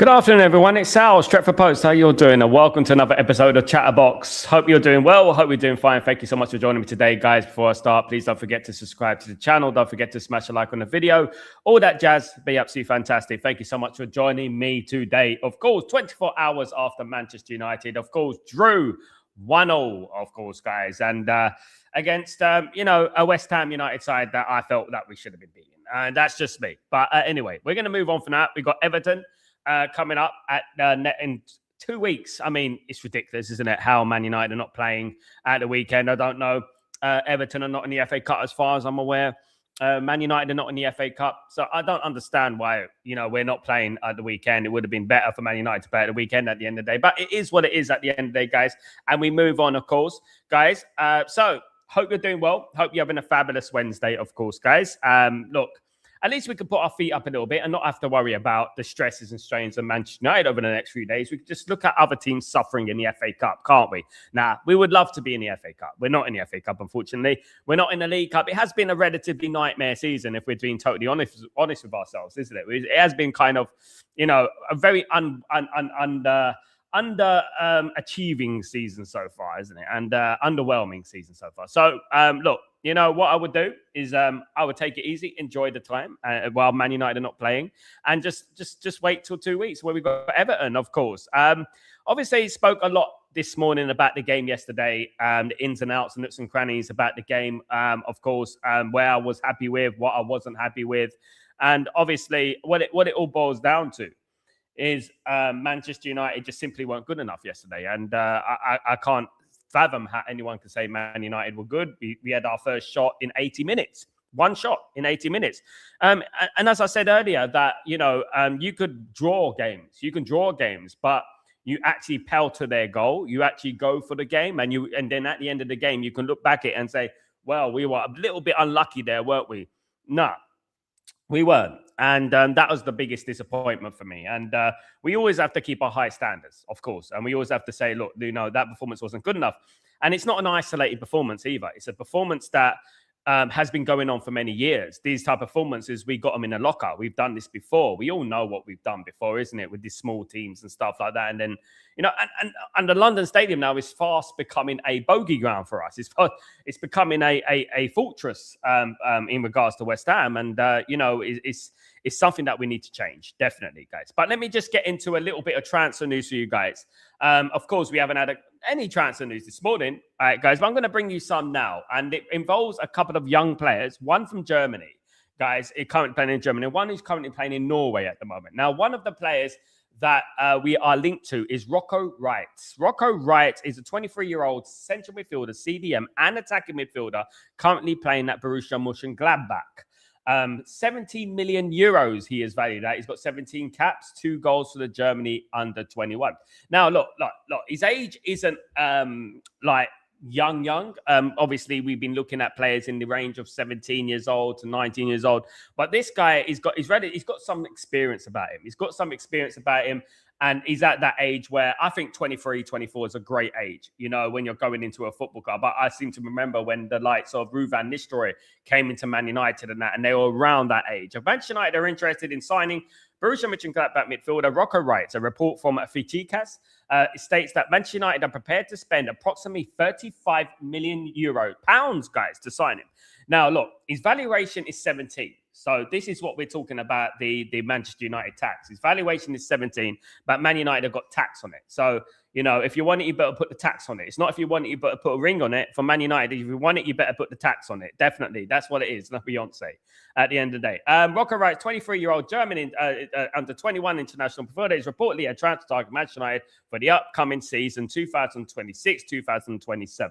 Good afternoon, everyone. It's Sal, Stretford Post. How you all doing? And welcome to another episode of Chatterbox. Hope you're doing well. Hope you're doing fine. Thank you so much for joining me today, guys. Before I start, please don't forget to subscribe to the channel. Don't forget to smash a like on the video. All that jazz. Be absolutely fantastic. Thank you so much for joining me today. Of course, 24 hours after Manchester United, of course, drew 1-0, of course, guys. And against, a West Ham United side that I felt that we should have been beating. And that's just me. But anyway, we're going to move on from that. We've got Everton coming up at in 2 weeks. I mean, it's ridiculous, isn't it? How Man United are not playing at the weekend. I don't know. Everton are not in the FA Cup as far as I'm aware. Man United are not in the FA Cup. So I don't understand why, we're not playing at the weekend. It would have been better for Man United to play at the weekend at the end of the day. But it is what it is at the end of the day, guys. And we move on, of course, guys. So hope you're doing well. Hope you're having a fabulous Wednesday, of course, guys. Look. At least we can put our feet up a little bit and not have to worry about the stresses and strains of Manchester United over the next few days. We can just look at other teams suffering in the FA Cup, can't we? Now, we would love to be in the FA Cup. We're not in the FA Cup, unfortunately. We're not in the League Cup. It has been a relatively nightmare season, if we're being totally honest with ourselves, isn't it? It has been kind of, a very achieving season so far, isn't it? And underwhelming season so far. So, look. What I would do is I would take it easy, enjoy the time while Man United are not playing, and just wait till 2 weeks where we've got Everton, of course. Obviously, he spoke a lot this morning about the game yesterday, the ins and outs and nooks and crannies about the game, of course, where I was happy with, what I wasn't happy with. And obviously, what it all boils down to is Manchester United just simply weren't good enough yesterday. And I can't fathom how anyone could say Man United were good. We had our first shot in 80 minutes. One shot in 80 minutes. And as I said earlier, that, you could draw games. You can draw games, but you actually pell to their goal. You actually go for the game. And then at the end of the game, you can look back at it and say, well, we were a little bit unlucky there, weren't we? No, we weren't. And that was the biggest disappointment for me. And we always have to keep our high standards, of course. And we always have to say, look, that performance wasn't good enough. And it's not an isolated performance either. It's a performance that has been going on for many years. These type of performances, we got them in a locker. We've done this before. We all know what we've done before, isn't it? With these small teams and stuff like that. And then, and the London Stadium now is fast becoming a bogey ground for us. It's becoming a fortress in regards to West Ham. And, it's something that we need to change, definitely, guys. But let me just get into a little bit of transfer news for you guys. Of course, we haven't had any transfer news this morning, all right, guys, but I'm going to bring you some now. And it involves a couple of young players, one from Germany, guys, currently playing in Germany, one who's currently playing in Norway at the moment. Now, one of the players that we are linked to is Rocco Wright. Rocco Wright is a 23-year-old central midfielder, CDM, and attacking midfielder, currently playing at Borussia Mönchengladbach. 17 million euros he is valued at. He's got 17 caps, 2 goals for the Germany under 21. Now, look, his age isn't young. Obviously, we've been looking at players in the range of 17 years old to 19 years old. But this guy, he's got some experience about him. He's got some experience about him. And he's at that age where I think 23, 24 is a great age, when you're going into a football club. But I seem to remember when the likes of Ruvan Nistelrooy came into Man United and they were around that age. Manchester United are interested in signing Borussia Mönchengladbach midfielder Rocco Wright. A report from Fichikas states that Manchester United are prepared to spend approximately 35 million pounds, guys, to sign him. Now, look, his valuation is 17. So this is what we're talking about, the Manchester United tax. His valuation is 17, but Man United have got tax on it. So, if you want it, you better put the tax on it. It's not if you want it, you better put a ring on it. For Man United, if you want it, you better put the tax on it. Definitely. That's what it is. Not Beyonce at the end of the day. Rocco Wright, 23-year-old German under 21 international midfielder, is reportedly a transfer target Manchester United for the upcoming season 2026-2027.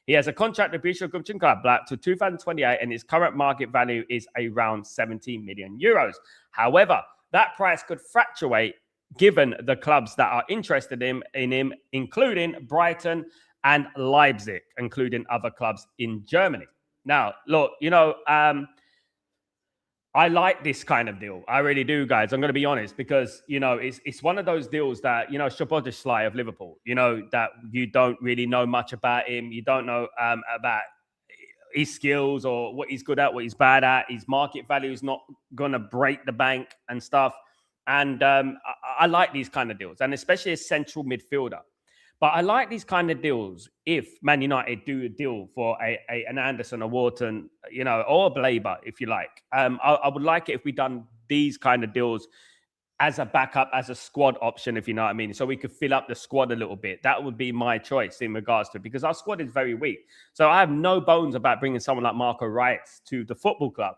He has a contract with Borussia Mönchengladbach to 2028, and his current market value is around 17 million euros. However, that price could fluctuate given the clubs that are interested in him, including Brighton and Leipzig, including other clubs in Germany. Now, look, I like this kind of deal. I really do, guys. I'm going to be honest because, it's one of those deals that, Szoboszlai of Liverpool, that you don't really know much about him. You don't know about his skills or what he's good at, what he's bad at. His market value is not going to break the bank and stuff. And I like these kind of deals, and especially a central midfielder. But I like these kind of deals if Man United do a deal for an Anderson, a Wharton, or a Blaber, if you like. I would like it if we done these kind of deals as a backup, as a squad option, if you know what I mean. So we could fill up the squad a little bit. That would be my choice in regards to it, because our squad is very weak. So I have no bones about bringing someone like Marco Reitz to the football club.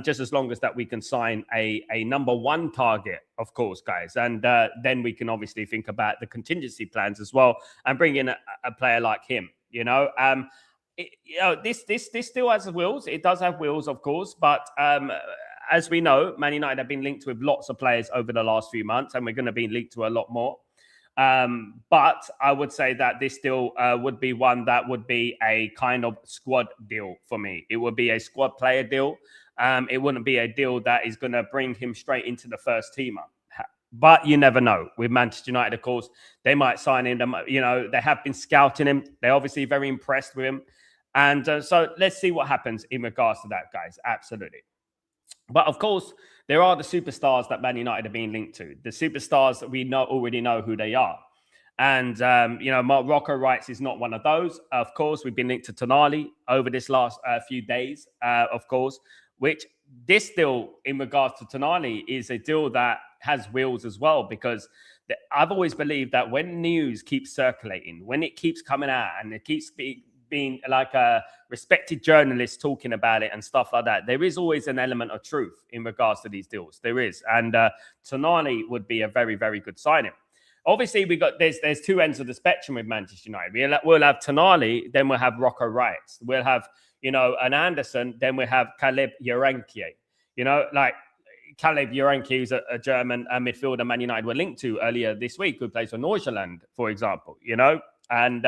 Just as long as that we can sign a number one target, of course, guys. And then we can obviously think about the contingency plans as well and bring in a player like him, this still has wheels. It does have wheels, of course, but as we know, Man United have been linked with lots of players over the last few months, and we're going to be linked to a lot more. But I would say that this still would be one that would be a kind of squad deal for me. It would be a squad player deal. It wouldn't be a deal that is going to bring him straight into the first teamer. But you never know. With Manchester United, of course, they might sign him. They have been scouting him. They're obviously very impressed with him. And so let's see what happens in regards to that, guys. Absolutely. But of course, there are the superstars that Man United are being linked to. The superstars that we already know who they are. And, Rocco Reitz is not one of those. Of course, we've been linked to Tonali over this last few days, of course, which this deal in regards to Tonali is a deal that has wheels as well, because I've always believed that when news keeps circulating, when it keeps coming out and it keeps being like a respected journalist talking about it and stuff like that, there is always an element of truth in regards to these deals. There is. And Tonali would be a very, very good signing. Obviously, there's two ends of the spectrum with Manchester United. We'll have Tonali, then we'll have Rocco Reitz. We'll have, an Anderson, then we'll have Caleb Yarankie. Caleb Yarankie is a German midfielder Man United were linked to earlier this week, who plays for Nordsjælland, for example, and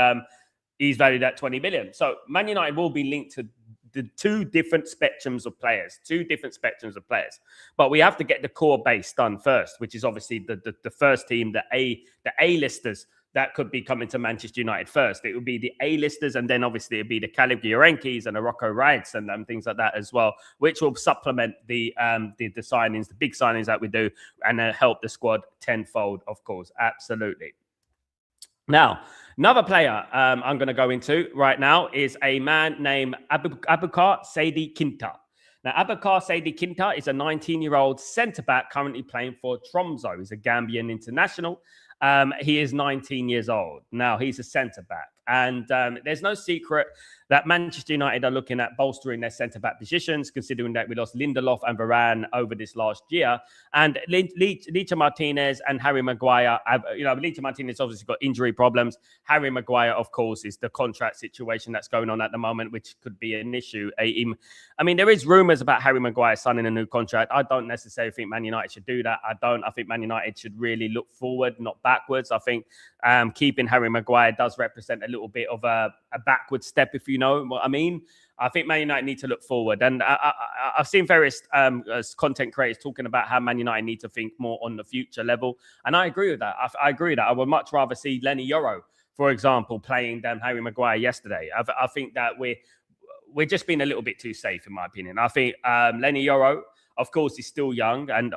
he's valued at 20 million. So Man United will be linked to the two different spectrums of players. But we have to get the core base done first, which is obviously the first team, the A-listers that could be coming to Manchester United first. It would be the A-listers, and then obviously it'd be the Caleb Yarankies and the Rocco Reitz and things like that as well, which will supplement the signings, the big signings that we do, and help the squad tenfold, of course. Absolutely. Now, another player I'm going to go into right now is a man named Abubakar Sadi Kinta. Now, Abubakar Sadi Kinta is a 19-year-old centre-back currently playing for Tromsø. He's a Gambian international. He is 19 years old. Now, he's a centre-back. And there's no secret that Manchester United are looking at bolstering their centre-back positions, considering that we lost Lindelof and Varane over this last year. And Licha Martinez and Harry Maguire have, Licha Martinez obviously got injury problems. Harry Maguire, of course, is the contract situation that's going on at the moment, which could be an issue. There is rumours about Harry Maguire signing a new contract. I don't necessarily think Man United should do that. I think Man United should really look forward, not backwards. I think keeping Harry Maguire does represent a little bit of a backward step, if you know what I mean. I think Man United need to look forward. And I've seen various content creators talking about how Man United need to think more on the future level. And I agree with that. I agree with that. I would much rather see Lenny Yoro, for example, playing than Harry Maguire yesterday. I think that we're just being a little bit too safe, in my opinion. I think Lenny Yoro, of course, he's still young, and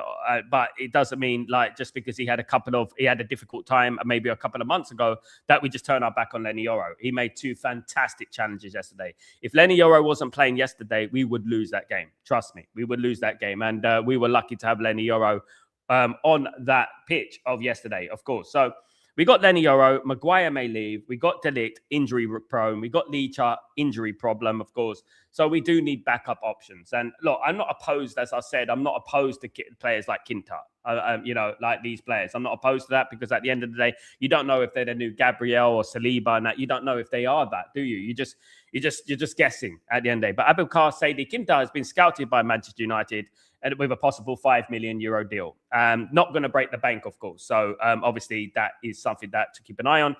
but it doesn't mean just because he had a difficult time maybe a couple of months ago that we just turn our back on Lenny Yoro. He made two fantastic challenges yesterday. If Lenny Yoro wasn't playing yesterday, we would lose that game. Trust me, we would lose that game, and we were lucky to have Lenny Yoro on that pitch of yesterday, of course. So we got Lenny Yoro, Maguire may leave. We got De Ligt, injury prone. We got Licha, injury problem, of course. So we do need backup options. And look, I'm not opposed, as I said, I'm not opposed to players like Kinta, like these players. I'm not opposed to that, because at the end of the day, you don't know if they're the new Gabriel or Saliba, and that you don't know if they are that, do you? You're just guessing at the end of the day. But Abubakar Sadi Kinta has been scouted by Manchester United with a possible €5 million deal. Not going to break the bank, of course. So obviously that is something that to keep an eye on.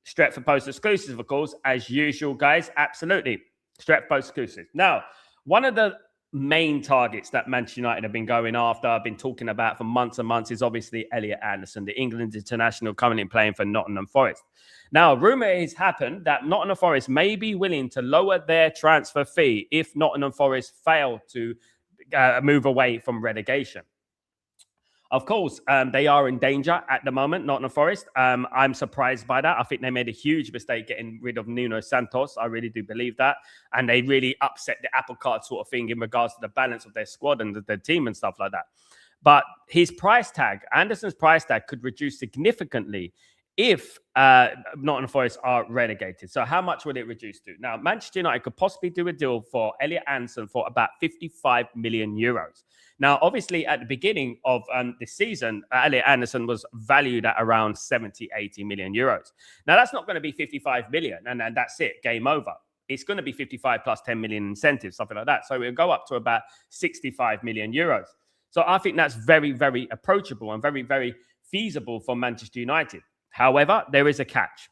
Stretford Post exclusive, of course, as usual, guys. Absolutely. Stretford Post exclusive. Now, one of the main targets that Manchester United have been going after, I've been talking about for months and months, is obviously Elliot Anderson, the England international currently playing for Nottingham Forest. Now, a rumour has happened that Nottingham Forest may be willing to lower their transfer fee if Nottingham Forest fail to move away from relegation. Of course, they are in danger at the moment, Nottingham Forest. I'm surprised by that. I think they made a huge mistake getting rid of Nuno Santos. I really do believe that. And they really upset the apple cart sort of thing in regards to the balance of their squad and their team and stuff like that. But his price tag, Anderson's price tag, could reduce significantly if Nottingham Forest are relegated. So how much would it reduce to? Now, Manchester United could possibly do a deal for Elliot Anderson for about 55 million euros. Now, obviously, at the beginning of the season, Elliot Anderson was valued at around 70, 80 million euros. Now, that's not going to be 55 million, and that's it, game over. It's going to be 55 plus 10 million incentives, something like that. So it'll go up to about 65 million euros. So I think that's very, very approachable and very, very feasible for Manchester United. However, there is a catch.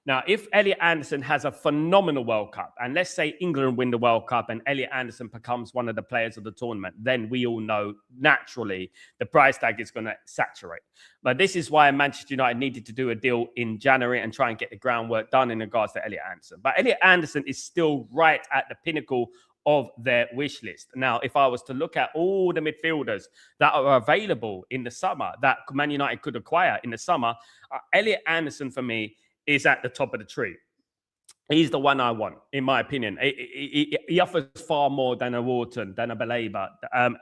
Now, if Elliot Anderson has a phenomenal World Cup, and let's say England win the World Cup and Elliot Anderson becomes one of the players of the tournament, then we all know naturally the price tag is going to saturate. But this is why Manchester United needed to do a deal in January and try and get the groundwork done in regards to Elliot Anderson. But Elliot Anderson is still right at the pinnacle of their wish list. Now, if I was to look at all the midfielders that are available in the summer that Man United could acquire in the summer, Elliot Anderson for me is at the top of the tree. He's the one I want, in my opinion. He offers far more than a Wharton, than a Baleba,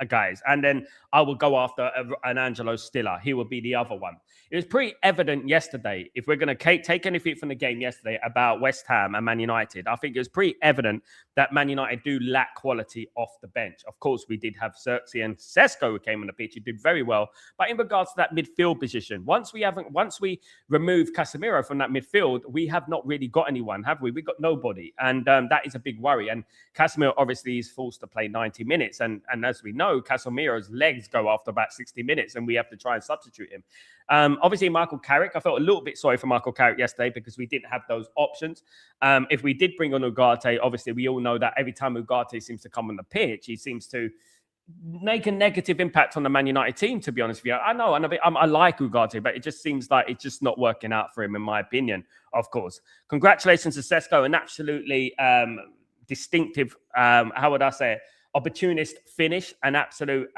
guys. And then I will go after an Angelo Stiller. He will be the other one. It was pretty evident yesterday, if we're going to take anything from the game yesterday about West Ham and Man United, I think it was pretty evident that Man United do lack quality off the bench. Of course, we did have Xerxes and Sesko who came on the pitch. He did very well. But in regards to that midfield position, once we remove Casemiro from that midfield, we have not really got anyone, have we? We got nobody, and that is a big worry. And Casemiro obviously is forced to play 90 minutes, and as we know, Casemiro's legs go after about 60 minutes, and we have to try and substitute him. Obviously, Michael Carrick, I felt a little bit sorry for Michael Carrick yesterday because we didn't have those options. If we did bring on Ugarte, obviously we all know that every time Ugarte seems to come on the pitch, he seems to make a negative impact on the Man United team, to be honest with you. I know, I like Ugarte, but it just seems like it's just not working out for him, in my opinion, of course. Congratulations to Sesko, an absolutely distinctive, how would I say it, opportunist finish, an absolute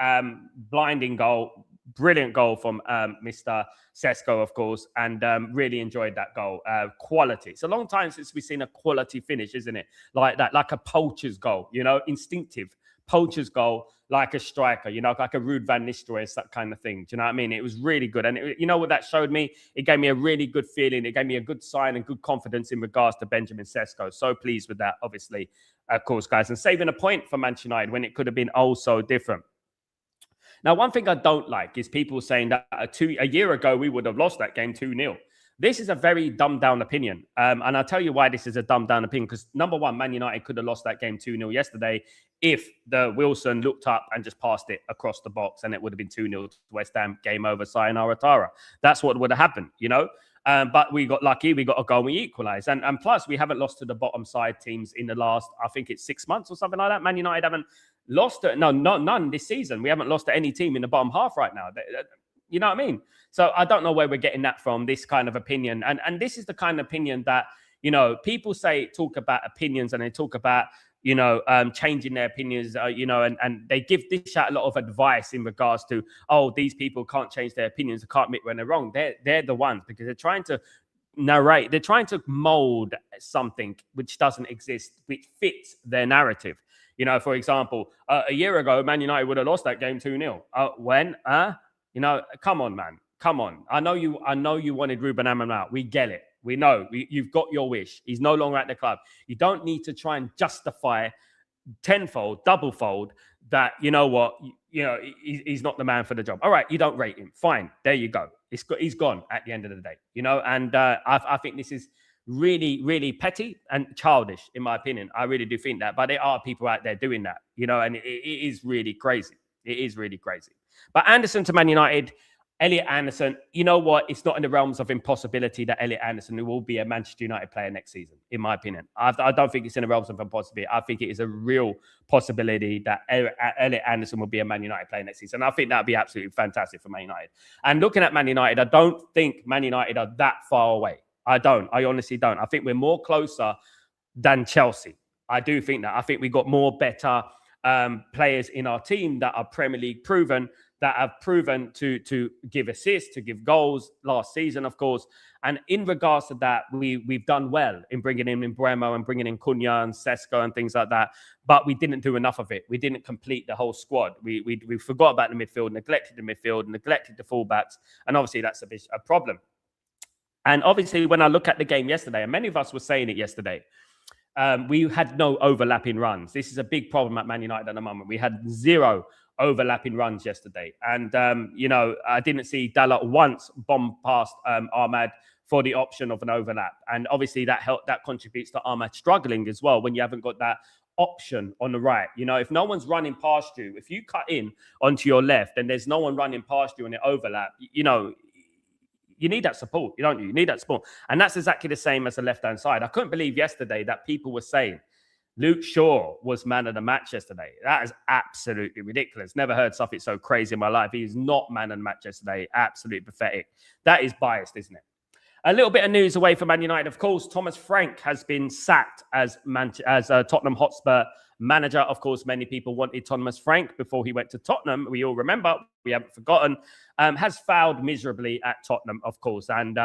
blinding goal, brilliant goal from Mr. Sesko, of course, and really enjoyed that goal. Quality. It's a long time since we've seen a quality finish, isn't it? Like that, like a poacher's goal, instinctive poacher's goal, like a striker, like a Ruud van Nistelrooy, that kind of thing. Do you know what I mean? It was really good. And you know what that showed me? It gave me a really good feeling. It gave me a good sign and good confidence in regards to Benjamin Sesko. So pleased with that, obviously, of course, guys. And saving a point for Manchester United when it could have been oh so different. Now, one thing I don't like is people saying that a year ago, we would have lost that game 2-0. This is a very dumbed down opinion. And I'll tell you why this is a dumbed down opinion. Because number one, Man United could have lost that game 2-0 yesterday if the Wilson looked up and just passed it across the box, and it would have been 2-0 to West Ham, game over, sayonara Tara. That's what would have happened, But we got lucky. We got a goal and we equalised. And plus, we haven't lost to the bottom side teams in the last, I think it's 6 months or something like that. Man United haven't lost to, none this season. We haven't lost to any team in the bottom half right now. You know what I mean? So I don't know where we're getting that from, this kind of opinion. And this is the kind of opinion that, people talk about opinions, and they talk about, changing their opinions, and they give this out a lot of advice in regards to, these people can't change their opinions, they can't admit when they're wrong. They're the ones, because they're trying to narrate, they're trying to mold something which doesn't exist, which fits their narrative. For example, a year ago, Man United would have lost that game 2-0. When? Come on, man. Come on. I know you wanted Ruben Amorim out. We get it. We know. You've got your wish. He's no longer at the club. You don't need to try and justify tenfold, doublefold that, he's not the man for the job. All right, you don't rate him. Fine. There you go. He's gone at the end of the day, and I think this is really, really petty and childish, in my opinion. I really do think that. But there are people out there doing that, and it is really crazy. It is really crazy. But Anderson to Man United, Elliot Anderson, you know what? It's not in the realms of impossibility that Elliot Anderson will be a Manchester United player next season, in my opinion. I don't think it's in the realms of impossibility. I think it is a real possibility that Elliot Anderson will be a Man United player next season. I think that would be absolutely fantastic for Man United. And looking at Man United, I don't think Man United are that far away. I honestly don't. I think we're more closer than Chelsea. I do think that. I think we got more better players in our team that are Premier League proven that have proven to give assists, to give goals last season, of course. And in regards to that, we've done well in bringing in Bremo and bringing in Cunha and Sesko and things like that. But we didn't do enough of it. We didn't complete the whole squad. We forgot about the midfield, neglected the midfield, neglected the fullbacks. And obviously that's a problem. And obviously when I look at the game yesterday, and many of us were saying it yesterday, we had no overlapping runs. This is a big problem at Man United at the moment. We had 0 overlapping runs yesterday. And, I didn't see Dalla once bomb past Ahmad for the option of an overlap. And obviously that contributes to Ahmad struggling as well when you haven't got that option on the right. If no one's running past you, if you cut in onto your left and there's no one running past you in the overlap, you need that support, don't you? You need that support. And that's exactly the same as the left-hand side. I couldn't believe yesterday that people were saying Luke Shaw was man of the match yesterday. That is absolutely ridiculous. Never heard something so crazy in my life. He is not man of the match yesterday. Absolutely pathetic. That is biased, isn't it? A little bit of news away from Man United. Of course, Thomas Frank has been sacked as Tottenham Hotspur manager. Of course, many people wanted Thomas Frank before he went to Tottenham. We all remember, we haven't forgotten, has failed miserably at Tottenham, of course. And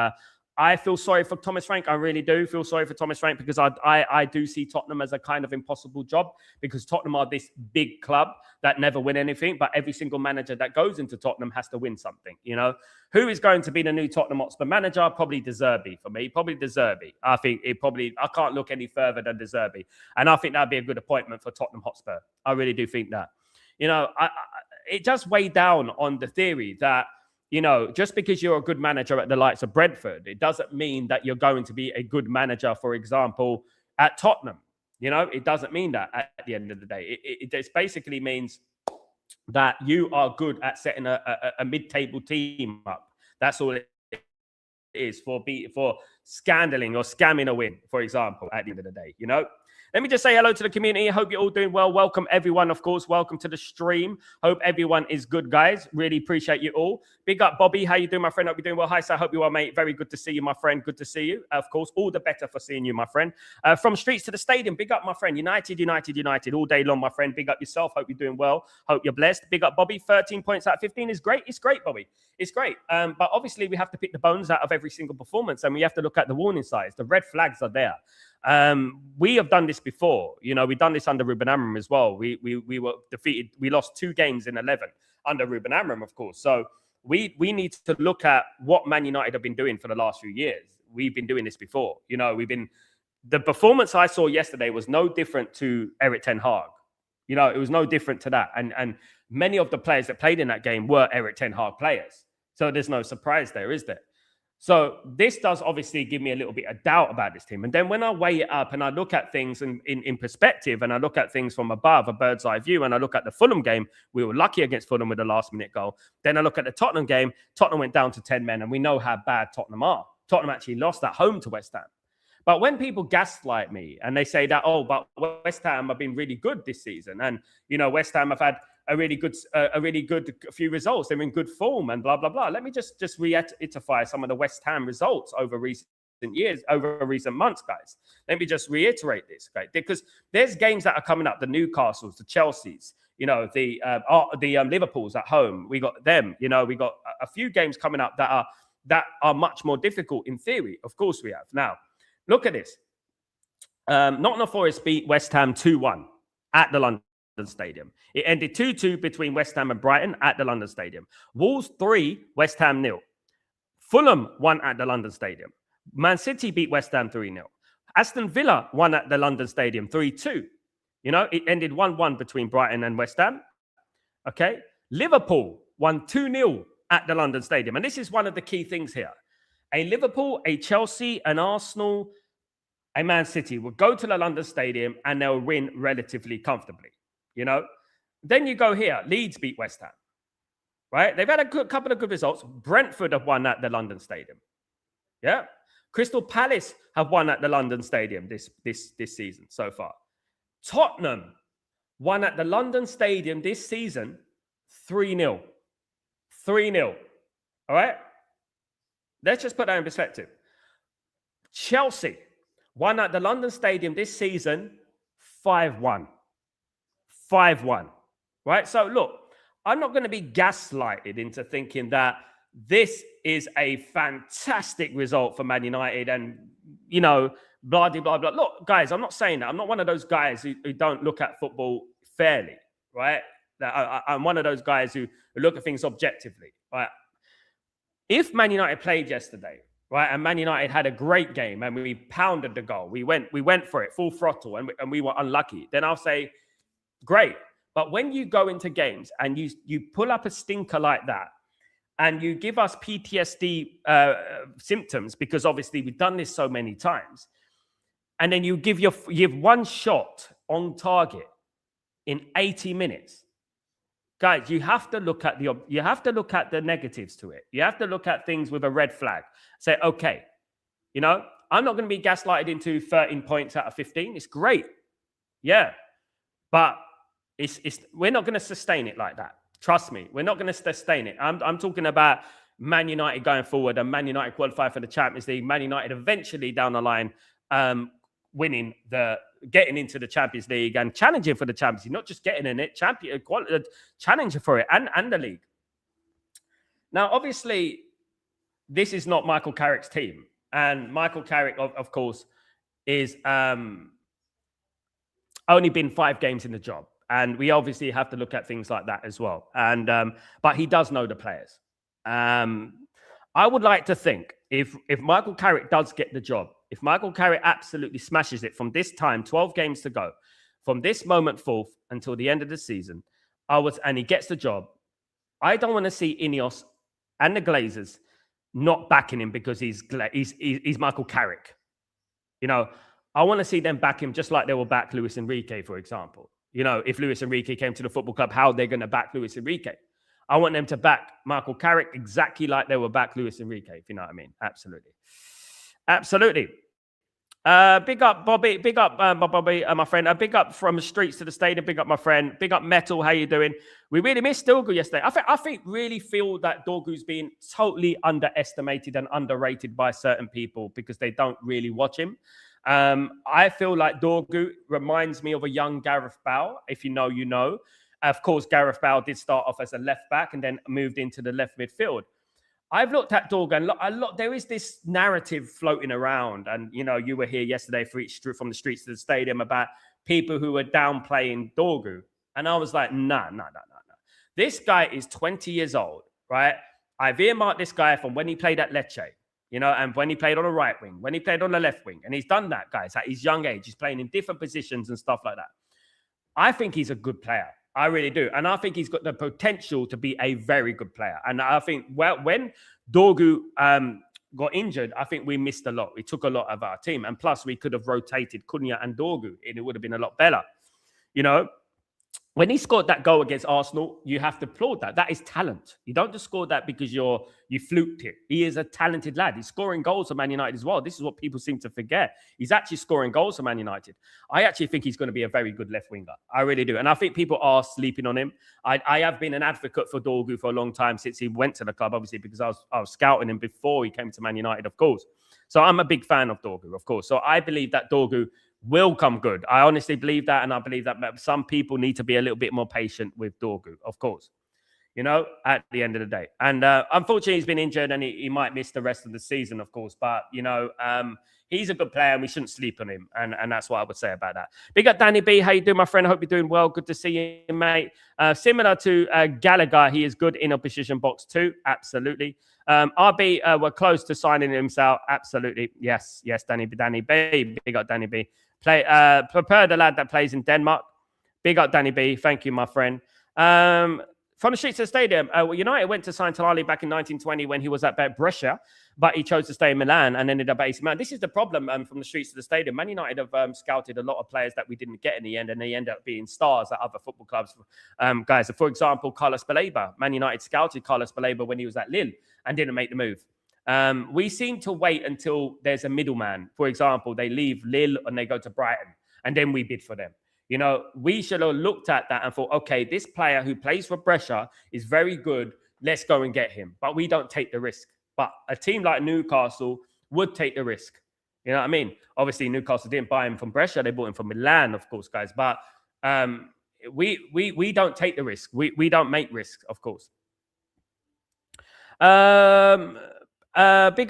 I feel sorry for Thomas Frank. I really do feel sorry for Thomas Frank because I do see Tottenham as a kind of impossible job because Tottenham are this big club that never win anything, but every single manager that goes into Tottenham has to win something, Who is going to be the new Tottenham Hotspur manager? Probably De Zerbi for me. Probably De Zerbi. I can't look any further than De Zerbi. And I think that'd be a good appointment for Tottenham Hotspur. I really do think that. It just weigh down on the theory that, just because you're a good manager at the likes of Brentford, it doesn't mean that you're going to be a good manager, for example, at Tottenham. It doesn't mean that at the end of the day. It just basically means that you are good at setting a mid-table team up. That's all it is for scandaling or scamming a win, for example, at the end of the day, Let me just say hello to the community. I hope you're all doing well. Welcome, everyone, of course. Welcome to the stream. Hope everyone is good, guys. Really appreciate you all. Big up, Bobby. How you doing, my friend? Hope you're doing well. Hi, sir. Hope you are, mate. Very good to see you, my friend. Good to see you. Of course, all the better for seeing you, my friend. From streets to the stadium. Big up, my friend. United all day long, my friend. Big up yourself. Hope you're doing well. Hope you're blessed. Big up, Bobby. 13 points out of 15 is great. It's great, Bobby. It's great. But obviously, we have to pick the bones out of every single performance, and we have to look at the warning signs. The red flags are there. We have done this before. We've done this under Ruben Amorim as well. We were defeated. We lost 2 games in 11 under Ruben Amorim, of course. So we need to look at what Man United have been doing for the last few years. We've been doing this before. The performance I saw yesterday was no different to Erik ten Hag. It was no different to that. And many of the players that played in that game were Erik ten Hag players. So there's no surprise there, is there? So this does obviously give me a little bit of doubt about this team. And then when I weigh it up and I look at things in perspective and I look at things from above, a bird's eye view, and I look at the Fulham game, we were lucky against Fulham with a last-minute goal. Then I look at the Tottenham game. Tottenham went down to 10 men, and we know how bad Tottenham are. Tottenham actually lost at home to West Ham. But when people gaslight me and they say that, but West Ham have been really good this season, and, West Ham have had a really good few results. They're in good form and blah, blah, blah. Let me just reiterate some of the West Ham results over recent years, over recent months, guys. Let me just reiterate this, okay? Because there's games that are coming up, the Newcastles, the Chelseas, the Liverpools at home. We got them, we got a few games coming up that are much more difficult in theory. Of course we have. Now, look at this. Nottingham Forest beat West Ham 2-1 at the London Stadium. It ended 2-2 between West Ham and Brighton at the London Stadium. Wolves 3, West Ham 0. Fulham won at the London Stadium. Man City beat West Ham 3-0. Aston Villa won at the London Stadium 3-2. It ended 1-1 between Brighton and West Ham. Okay. Liverpool won 2-0 at the London Stadium. And this is one of the key things here. A Liverpool, a Chelsea, an Arsenal, a Man City will go to the London Stadium and they'll win relatively comfortably. Then you go here. Leeds beat West Ham, right? They've had a couple of good results. Brentford have won at the London Stadium. Yeah. Crystal Palace have won at the London Stadium this season so far. Tottenham won at the London Stadium this season 3-0. 3-0. All right. Let's just put that in perspective. Chelsea won at the London Stadium this season 5-1. 5-1, right? So look, I'm not going to be gaslighted into thinking that this is a fantastic result for Man United and, blah, blah, blah, blah. Look, guys, I'm not saying that. I'm not one of those guys who don't look at football fairly, right? I'm one of those guys who look at things objectively, right? If Man United played yesterday, right, and Man United had a great game and we pounded the goal, we went for it full throttle and we were unlucky, then I'll say, great. But when you go into games and you pull up a stinker like that and you give us PTSD symptoms, because obviously we've done this so many times, and then you give one shot on target in 80 minutes, guys, you have to look at the negatives to it. You have to look at things with a red flag. Say, okay, I'm not going to be gaslighted into 13 points out of 15. It's great, yeah, but we're not going to sustain it like that. Trust me, we're not going to sustain it. I'm talking about Man United going forward and Man United qualify for the Champions League. Man United eventually down the line getting into the Champions League and challenging for the Champions League, not just getting in it, challenging for it and the league. Now, obviously, this is not Michael Carrick's team, and Michael Carrick, of course, is only been 5 games in the job. And we obviously have to look at things like that as well. And but he does know the players. I would like to think if Michael Carrick does get the job, if Michael Carrick absolutely smashes it from this time, 12 games to go, from this moment forth until the end of the season, and he gets the job, I don't want to see Ineos and the Glazers not backing him because he's Michael Carrick. I want to see them back him just like they will back Luis Enrique, for example. If Luis Enrique came to the football club, how they're going to back Luis Enrique. I want them to back Michael Carrick exactly like they will back Luis Enrique, if you know what I mean. Absolutely. Absolutely. Big up, Bobby. Big up, Bobby, my friend. Big up from the streets to the stadium. Big up, my friend. Big up, Metal. How you doing? We really missed Dorgu yesterday. I really feel that Dorgu's been totally underestimated and underrated by certain people because they don't really watch him. I feel like Dorgu reminds me of a young Gareth Bale. If you know, you know. Of course, Gareth Bale did start off as a left back and then moved into the left midfield. I've looked at Dorgu and there is this narrative floating around. And, you were here yesterday from the streets to the stadium about people who were downplaying Dorgu. And I was like, no. This guy is 20 years old, right? I've earmarked this guy from when he played at Lecce. And when he played on the right wing, when he played on the left wing, and he's done that, guys, at his young age, he's playing in different positions and stuff like that. I think he's a good player. I really do. And I think he's got the potential to be a very good player. And I think, when Dorgu got injured, I think we missed a lot. We took a lot of our team. And plus, we could have rotated Cunha and Dorgu, and it would have been a lot better. When he scored that goal against Arsenal, you have to applaud that. That is talent. You don't just score that because you fluked it. He is a talented lad. He's scoring goals for Man United as well. This is what people seem to forget. He's actually scoring goals for Man United. I actually think he's going to be a very good left winger. I really do. And I think people are sleeping on him. I have been an advocate for Dorgu for a long time since he went to the club, obviously, because I was scouting him before he came to Man United, of course. So I'm a big fan of Dorgu, of course. So I believe that Dorgu will come good. I honestly believe that, and I believe that some people need to be a little bit more patient with Dorgu, of course, at the end of the day. And unfortunately, he's been injured, and he might miss the rest of the season, of course. But, he's a good player, and we shouldn't sleep on him. And that's what I would say about that. Big up, Danny B. How you doing, my friend? I hope you're doing well. Good to see you, mate. Similar to Gallagher, he is good in opposition box too. Absolutely. RB, we're close to signing him out. Absolutely. Yes, Danny B. Big up, Danny B. Prepare the lad that plays in Denmark. Big up, Danny B. Thank you, my friend. From the streets of the stadium, United went to sign Tonali back in 1920 when he was at Brescia, but he chose to stay in Milan and ended up at AC Milan. This is the problem from the streets of the stadium. Man United have scouted a lot of players that we didn't get in the end, and they end up being stars at other football clubs. Guys, for example, Carlos Baleba. Man United scouted Carlos Baleba when he was at Lille and didn't make the move. We seem to wait until there's a middleman. For example, they leave Lille and they go to Brighton, and then we bid for them. We should have looked at that and thought, okay, this player who plays for Brescia is very good. Let's go and get him. But we don't take the risk. But a team like Newcastle would take the risk. You know what I mean? Obviously, Newcastle didn't buy him from Brescia. They bought him from Milan, of course, guys. But we don't take the risk. We don't make risks, of course. Big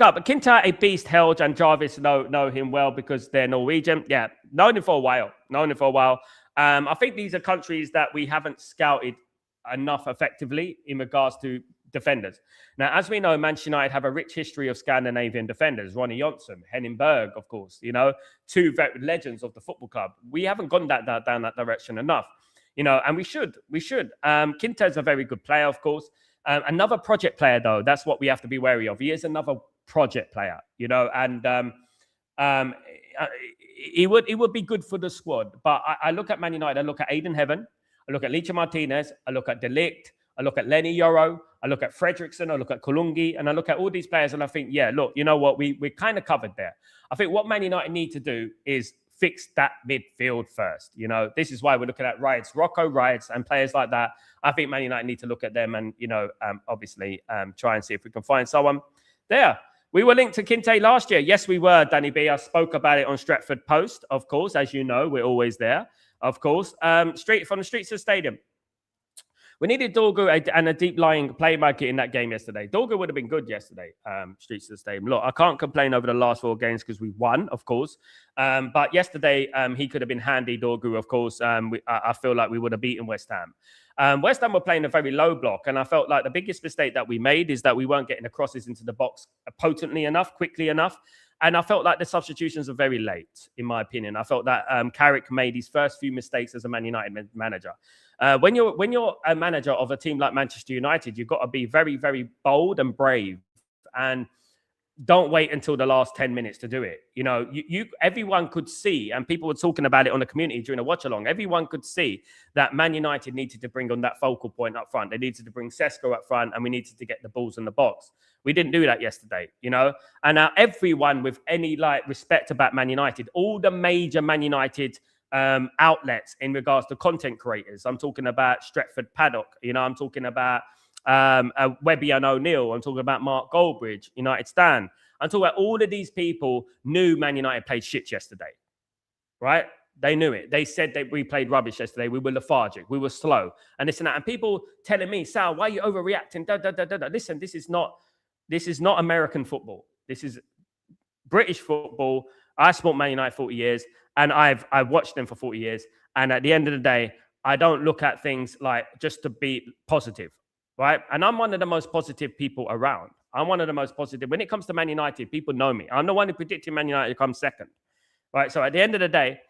up. Kinta, a beast. Helge and Jarvis know him well because they're Norwegian. Yeah, known him for a while. I think these are countries that we haven't scouted enough effectively in regards to defenders. Now, as we know, Manchester United have a rich history of Scandinavian defenders. Ronnie Johnson, Henning Berg, of course, two legends of the football club. We haven't gone down that direction enough, and we should. Kinta is a very good player, of course. Another project player, though, that's what we have to be wary of. He is another project player, and he would be good for the squad. But I look at Man United, I look at Aiden Heaven, I look at Licha Martinez, I look at De Ligt, I look at Lenny Yoro, I look at Fredrickson, I look at Kolungi, and I look at all these players, and I think, yeah, look, you know what? We're kind of covered there. I think what Man United need to do is fix that midfield first. This is why we're looking at Wrights, Rocco Wrights, and players like that. I think Man United need to look at them and, obviously try and see if we can find someone there. We were linked to Kinte last year. Yes, we were, Danny B. I spoke about it on Stretford Post, of course. As you know, we're always there, of course. Straight from the streets of the stadium. We needed Dorgu and a deep-lying playmaker in that game yesterday. Dorgu would have been good yesterday, streets of the stadium. Look, I can't complain over the last 4 games because we won, of course. But yesterday, he could have been handy, Dorgu, of course. I feel like we would have beaten West Ham. West Ham were playing a very low block, and I felt like the biggest mistake that we made is that we weren't getting the crosses into the box potently enough, quickly enough. And I felt like the substitutions are very late, in my opinion. I felt that Carrick made his first few mistakes as a Man United manager. When you're a manager of a team like Manchester United, you've got to be very, very bold and brave, and don't wait until the last 10 minutes to do it. Everyone could see, and people were talking about it on the community during a watch along. Everyone could see that Man United needed to bring on that focal point up front. They needed to bring Sesko up front, and we needed to get the balls in the box. We didn't do that yesterday, And now everyone with any respect about Man United, all the major Man United outlets in regards to content creators. I'm talking about Stretford Paddock. I'm talking about Webby and O'Neill. I'm talking about Mark Goldbridge, United Stan. I'm talking about all of these people knew Man United played shit yesterday, right? They knew it. They said that we played rubbish yesterday. We were lethargic. We were slow. And this and that. And people telling me, Sal, why are you overreacting? Listen, this is not American football. This is British football. I support Man United 40 years. And I've watched them for 40 years. And at the end of the day, I don't look at things like just to be positive, right? And I'm one of the most positive people around. I'm one of the most positive. When it comes to Man United, people know me. I'm the one who predicted Man United to come second, right? So at the end of the day,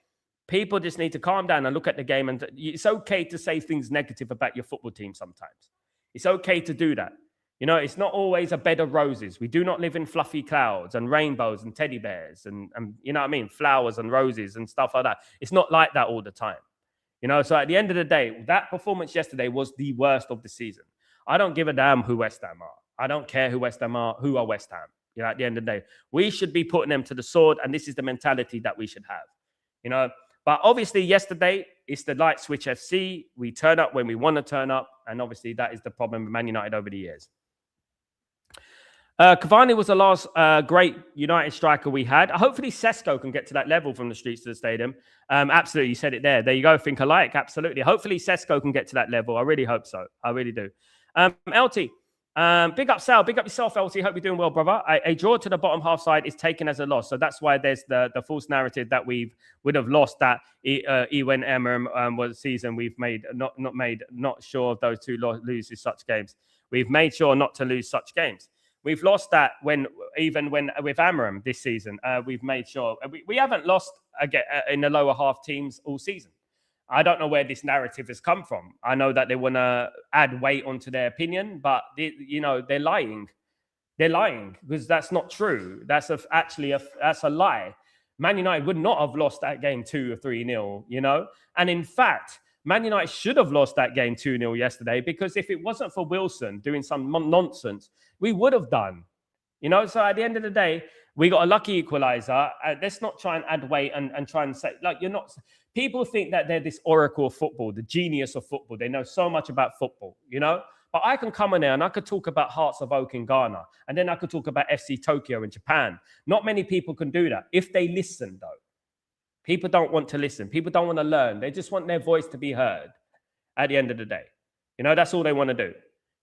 people just need to calm down and look at the game. And it's okay to say things negative about your football team sometimes. It's okay to do that. It's not always a bed of roses. We do not live in fluffy clouds and rainbows and teddy bears and you know what I mean? Flowers and roses and stuff like that. It's not like that all the time. So at the end of the day, that performance yesterday was the worst of the season. I don't give a damn who West Ham are. I don't care who West Ham are, who are West Ham. At the end of the day, we should be putting them to the sword, and this is the mentality that we should have. But obviously yesterday, it's the light switch FC. We turn up when we want to turn up, and obviously that is the problem with Man United over the years. Cavani was the last great United striker we had. Hopefully Sesko can get to that level from the streets to the stadium. Absolutely, you said it there. There you go, think alike. Absolutely. Hopefully Sesko can get to that level. I really hope so. I really do. LT, big up Sal, big up yourself, LT. Hope you're doing well, brother. A draw to the bottom half side is taken as a loss. So that's why there's the false narrative that we would have lost that when Emmerham was season. We've not sure of those two loses such games. We've made sure not to lose such games. We've lost that when with Amram this season. We've made sure we haven't lost again in the lower half teams all season. I don't know where this narrative has come from. I know that they want to add weight onto their opinion, but they're lying. They're lying because that's not true. That's a lie. Man United would not have lost that game 2 or 3-0. And in fact, Man United should have lost that game 2-0 yesterday, because if it wasn't for Wilson doing some nonsense, we would have done. So at the end of the day, we got a lucky equaliser. Let's not try and add weight and try and say, you're not. People think that they're this oracle of football, the genius of football. They know so much about football, But I can come in there and I could talk about Hearts of Oak in Ghana, and then I could talk about FC Tokyo in Japan. Not many people can do that if they listen, though. People don't want to listen. People don't want to learn. They just want their voice to be heard. at the end of the day. You know, that's all they want to do.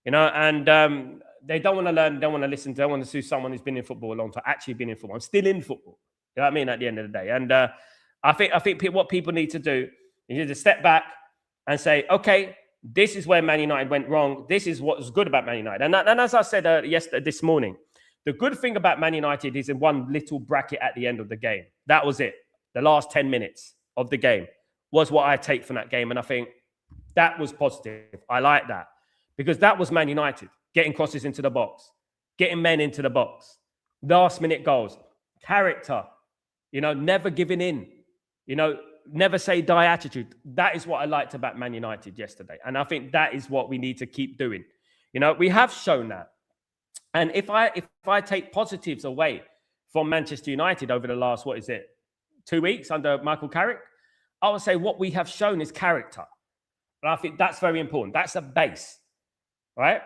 You know, and they don't want to learn, don't want to listen, don't want to see someone who's been in football a long time, actually been in football. I'm still in football. You know what I mean? At the end of the day. And I think what people need to do is to step back and say, okay, this is where Man United went wrong. This is what was good about Man United. And as I said this morning, the good thing about Man United is in one little bracket at the end of the game. That was it. The last 10 minutes of the game was what I take from that game. And I think that was positive. I like that. Because that was Man United, getting crosses into the box, getting men into the box, last minute goals, character, you know, never giving in, you know, never say die attitude. That is what I liked about Man United yesterday. And I think that is what we need to keep doing. You know, we have shown that. And if I take positives away from Manchester United over the last, 2 weeks under Michael Carrick, I would say what we have shown is character. And I think that's very important. That's a base, right?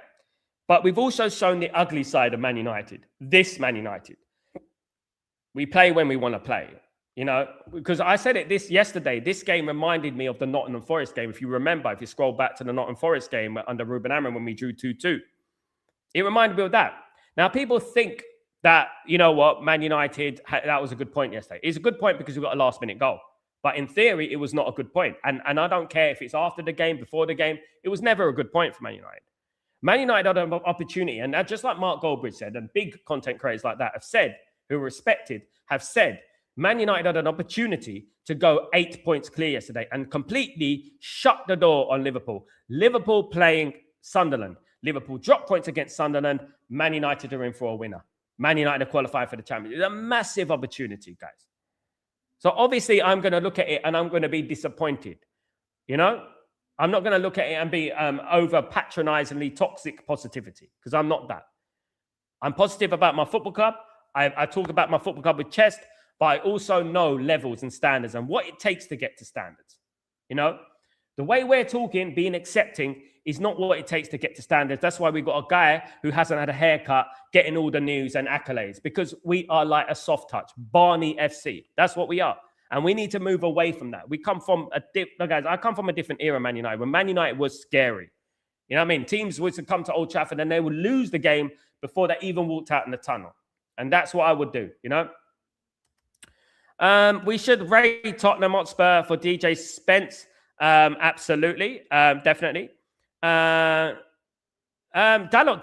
But we've also shown the ugly side of Man United. This Man United. We play when we want to play. You know, because I said it yesterday, this game reminded me of the Nottingham Forest game. If you remember, if you scroll back to the Nottingham Forest game under Ruben Amorim when we drew 2-2, it reminded me of that. Now, people think that, you know what, Man United, that was a good point yesterday. It's a good point because we got a last minute goal. But in theory, it was not a good point. And I don't care if it's after the game, before the game, it was never a good point for Man United. Man United had an opportunity. And just like Mark Goldbridge said, and big content creators like that have said, who are respected, have said, Man United had an opportunity to go 8 points clear yesterday and completely shut the door on Liverpool. Liverpool playing Sunderland. Liverpool dropped points against Sunderland. Man United are in for a winner. Man United are qualified for the Champions League. It's a massive opportunity, guys. So obviously, I'm going to look at it and I'm going to be disappointed. You know, I'm not going to look at it and be over patronizingly toxic positivity because I'm not that. I'm positive about my football club. I talk about my football club with chest. But I also know levels and standards and what it takes to get to standards. You know, the way we're talking, being accepting, is not what it takes to get to standards. That's why we've got a guy who hasn't had a haircut getting all the news and accolades because we are like a soft touch, Barney FC. That's what we are. And we need to move away from that. We come from guys, I come from a different era, Man United, when Man United was scary. You know what I mean? Teams would come to Old Trafford and they would lose the game before they even walked out in the tunnel. And that's what I would do, you know? We should rate Tottenham Hotspur for DJ Spence. Absolutely. Definitely. Dalot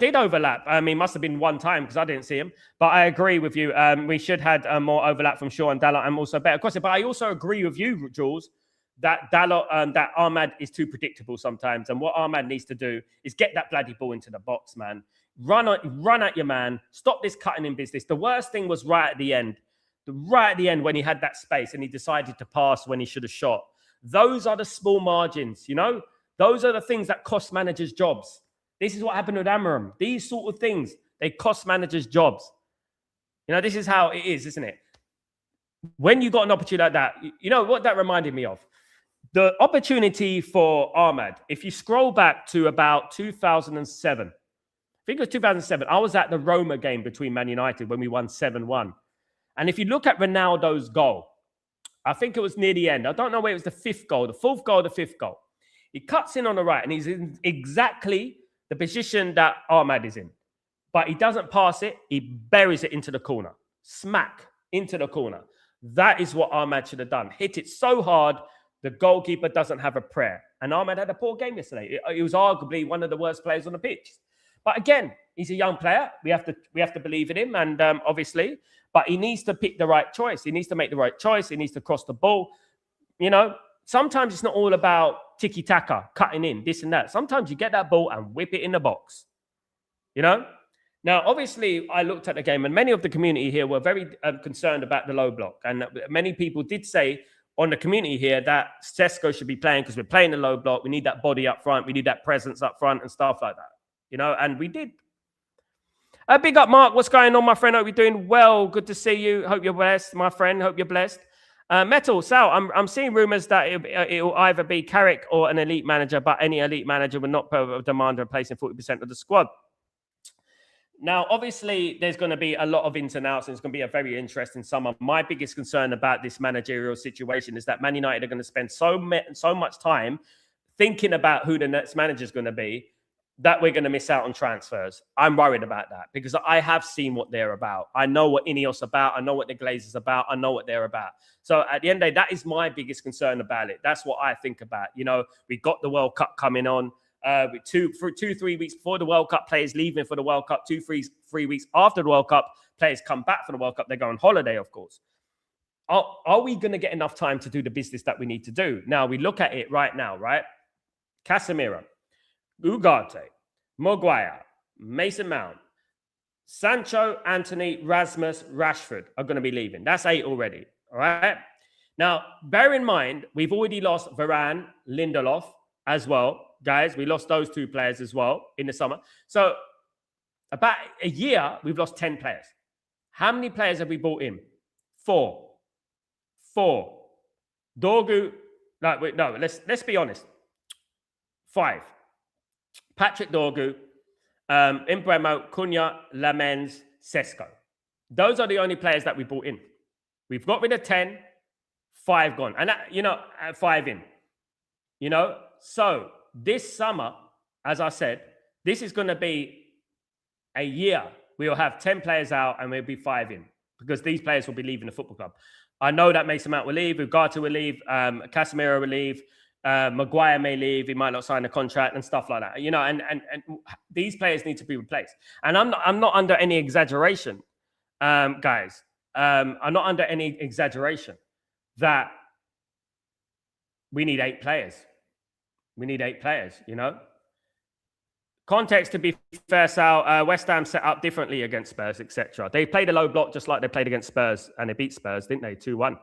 did overlap. I mean, must have been one time because I didn't see him. But I agree with you. We should have had more overlap from Shaw and Dalot and also better crossing. But I also agree with you, Jules, that Dalot, that Ahmad is too predictable sometimes. And what Ahmad needs to do is get that bloody ball into the box, man. Run at your man. Stop this cutting in business. The worst thing was right at the end. When he had that space and he decided to pass when he should have shot. Those are the small margins, you know? Those are the things that cost managers jobs. This is what happened with Amorim. These sort of things, they cost managers jobs. You know, this is how it is, isn't it? When you got an opportunity like that, you know what that reminded me of? The opportunity for Ahmad, if you scroll back to about 2007, I think it was 2007, I was at the Roma game between Man United when we won 7-1. And if you look at Ronaldo's goal, I think it was near the end. I don't know whether it was the fifth goal, the fourth goal, the fifth goal. He cuts in on the right and he's in exactly the position that Ahmad is in. But he doesn't pass it. He buries it into the corner. Smack into the corner. That is what Ahmad should have done. Hit it so hard, the goalkeeper doesn't have a prayer. And Ahmad had a poor game yesterday. He was arguably one of the worst players on the pitch. But again, he's a young player. We have to believe in him. And obviously... But he needs to pick the right choice. He needs to make the right choice. He needs to cross the ball. You know, sometimes it's not all about tiki-taka, cutting in, this and that. Sometimes you get that ball and whip it in the box. You know? Now, obviously, I looked at the game and many of the community here were very concerned about the low block. And many people did say on the community here that Sesko should be playing because we're playing the low block. We need that body up front. We need that presence up front and stuff like that. You know, and we did. Big up, Mark. What's going on, my friend? Hope you're doing well. Good to see you. Hope you're blessed, my friend. Hope you're blessed. Metal, Sal, I'm seeing rumors that it will either be Carrick or an elite manager, but any elite manager would not demand replacing 40% of the squad. Now, obviously, there's going to be a lot of ins and outs, and it's going to be a very interesting summer. My biggest concern about this managerial situation is that Man United are going to spend so much time thinking about who the next manager is going to be, that we're going to miss out on transfers. I'm worried about that because I have seen what they're about. I know what Ineos about. I know what the Glazers about. I know what they're about. So at the end of the day, that is my biggest concern about it. That's what I think about. You know, we got the World Cup coming on. 3 weeks before the World Cup, players leaving for the World Cup. 3 weeks after the World Cup, players come back for the World Cup. They go on holiday, of course. Are we going to get enough time to do the business that we need to do? Now, we look at it right now, right? Casemiro, Ugarte, Maguire, Mason Mount, Sancho, Anthony, Rasmus, Rashford are going to be leaving. That's 8 already, all right? Now, bear in mind, we've already lost Varane, Lindelof as well. Guys, we lost those 2 players as well in the summer. So about a year, we've lost 10 players. How many players have we brought in? 4. Dorgu, let's be honest. 5. Patrick Dorgu, Imbremo, Cunha, Lamens, Sesko. Those are the only players that we brought in. We've got rid of 10, 5 gone. And, 5 in. So this summer, as I said, this is going to be a year. We'll have 10 players out and we'll be 5 in because these players will be leaving the football club. I know that Mason Mount will leave, Ugarte will leave, Casemiro will leave, Maguire may leave, he might not sign a contract and stuff like that. And these players need to be replaced. And I'm not under any exaggeration, guys. I'm not under any exaggeration that we need 8 players. We need 8 players, Context, to be fair, Sal, West Ham set up differently against Spurs, etc. They played a low block just like they played against Spurs, and they beat Spurs, didn't they? 2-1.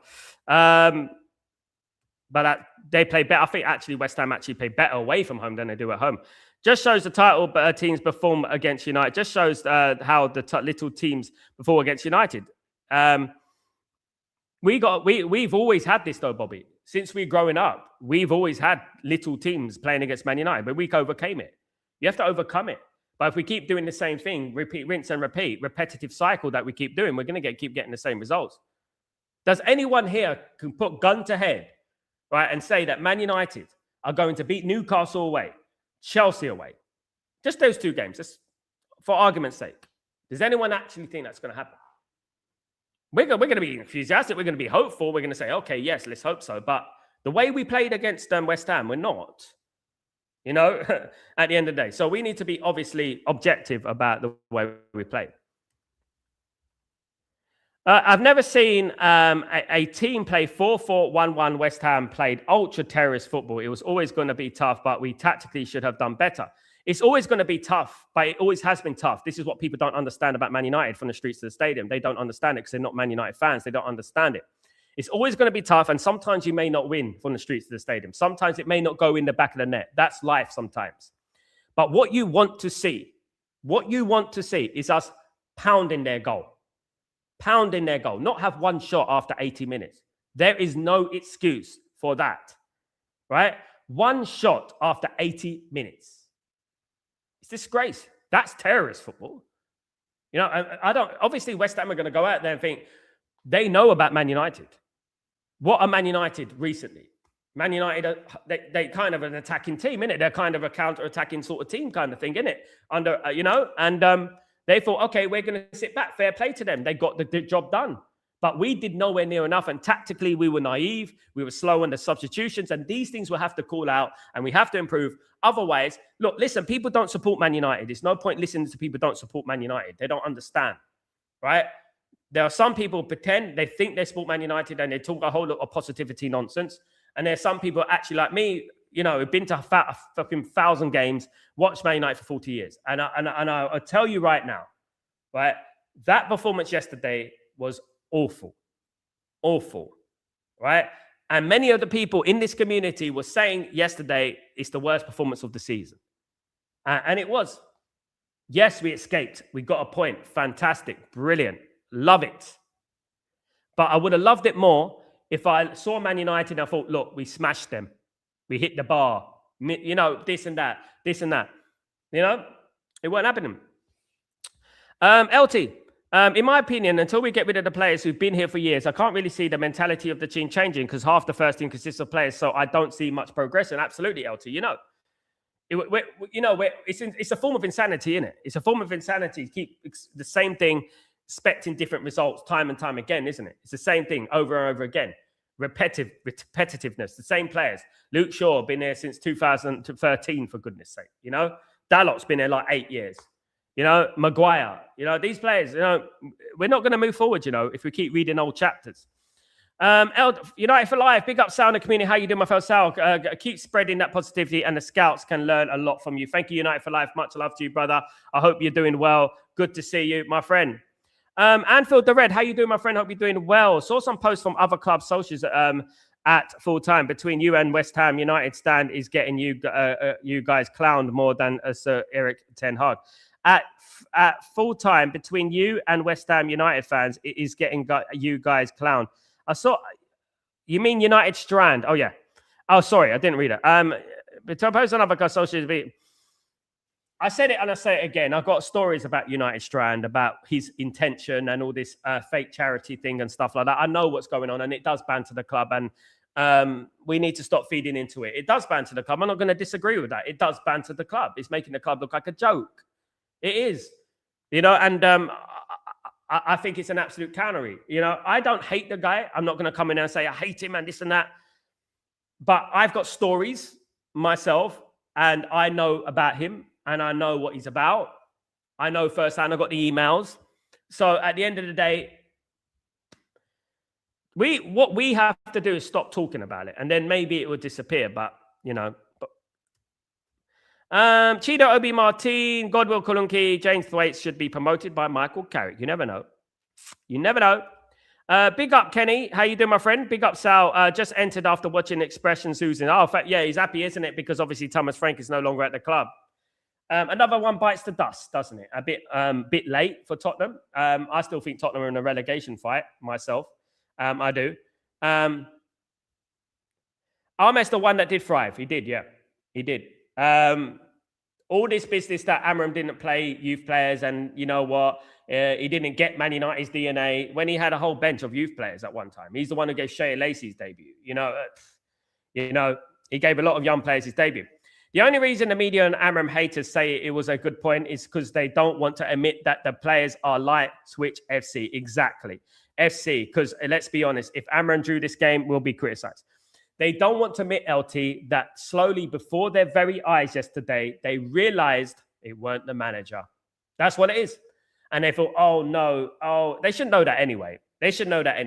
But they played better. I think actually West Ham actually play better away from home than they do at home. Just shows the title teams perform against United. Just shows how the little teams perform against United. We've always had this though, Bobby. Since we're growing up, we've always had little teams playing against Man United, but we overcame it. You have to overcome it. But if we keep doing the same thing, repeat, rinse and repeat, repetitive cycle that we keep doing, we're going to keep getting the same results. Does anyone here can put gun to head, right, and say that Man United are going to beat Newcastle away, Chelsea away? Just those 2 games, just for argument's sake. Does anyone actually think that's going to happen? We're going to be enthusiastic. We're going to be hopeful. We're going to say, okay, yes, let's hope so. But the way we played against West Ham, we're not. At the end of the day. So we need to be obviously objective about the way we play. I've never seen a team play 4-4-1-1. West Ham played ultra terrorist football. It was always going to be tough, but we tactically should have done better. It's always going to be tough, but it always has been tough. This is what people don't understand about Man United from the streets to the stadium. They don't understand it because they're not Man United fans. They don't understand it. It's always going to be tough, and sometimes you may not win from the streets to the stadium. Sometimes it may not go in the back of the net. That's life sometimes. But what you want to see is us pounding their goal. Pounding their goal. Not have one shot after 80 minutes. There is no excuse for that, right? One shot after 80 minutes. It's disgrace. That's terrorist football. Obviously West Ham are going to go out there and think they know about Man United. What are Man United recently? Man United, they kind of an attacking team, innit? They're kind of a counter-attacking sort of team kind of thing, innit? And they thought, okay, we're going to sit back. Fair play to them. They got the job done. But we did nowhere near enough. And tactically, we were naive. We were slow on the substitutions. And these things we'll have to call out and we have to improve. Otherwise, look, listen, people don't support Man United. There's no point listening to people who don't support Man United. They don't understand, right? There are some people pretend they think they support Man United and they talk a whole lot of positivity nonsense. And there's some people actually like me, who've been to a fucking 1,000 games, watched Man United for 40 years. And I'll tell you right now, right, that performance yesterday was awful, right? And many of the people in this community were saying yesterday it's the worst performance of the season. And it was. Yes, we escaped. We got a point. Fantastic. Brilliant. Love it. But I would have loved it more if I saw Man United and I thought, look, we smashed them. We hit the bar. This and that. It weren't happening. LT, In my opinion, until we get rid of the players who've been here for years, I can't really see the mentality of the team changing because half the first team consists of players. So I don't see much progression. Absolutely, LT. It's a form of insanity, isn't it? It's a form of insanity to keep the same thing, expecting different results time and time again, isn't it? It's the same thing over and over again. Repetitiveness, the same players. Luke Shaw been there since 2013, for goodness sake. Dalot's been there like 8 years. Maguire. These players. We're not going to move forward. If we keep reading old chapters. United for Life, big up Sal in the community. How you doing, my fellow Sal? Keep spreading that positivity, and the scouts can learn a lot from you. Thank you, United for Life. Much love to you, brother. I hope you're doing well. Good to see you, my friend. Anfield the Red, how you doing, my friend? Hope you're doing well. Saw some posts from other club socials at full time between you and West Ham. United stand is getting you guys clowned more than Sir Eric Ten Hag. At full time between you and West Ham United fans, it is getting you guys clowned. I saw. You mean United Strand? Oh yeah. Oh sorry, I didn't read it. But to post on other club socials. I said it and I say it again. I've got stories about United Strand, about his intention and all this fake charity thing and stuff like that. I know what's going on, and it does banter the club, and we need to stop feeding into it. It does banter the club. I'm not going to disagree with that. It does banter the club. It's making the club look like a joke. It is, and I think it's an absolute cannery. I don't hate the guy. I'm not going to come in and say I hate him and this and that. But I've got stories myself, and I know about him. And I know what he's about. I know firsthand. I got the emails. So at the end of the day, what we have to do is stop talking about it, and then maybe it would disappear. But Chido Obi Martin, Godwill Kulunki, James Thwaites should be promoted by Michael Carrick. You never know. You never know. Big up, Kenny. How you doing, my friend? Big up, Sal. Just entered after watching Expressions oozing. Oh, in fact, yeah, he's happy, isn't it? Because obviously Thomas Frank is no longer at the club. Another one bites the dust, doesn't it? A bit late for Tottenham. I still think Tottenham are in a relegation fight, myself. I do. Arm's the one that did thrive. He did, yeah. He did. All this business that Amram didn't play youth players, and you know what? He didn't get Man United's DNA when he had a whole bench of youth players at one time. He's the one who gave Shea Lacey's debut. He gave a lot of young players his debut. The only reason the media and Amram haters say it was a good point is because they don't want to admit that the players are like Switch FC. Exactly. FC, because let's be honest, if Amram drew this game, we'll be criticized. They don't want to admit, LT, that slowly before their very eyes yesterday, they realized it weren't the manager. That's what it is. And they thought, oh, no. They should know that anyway. They should know that,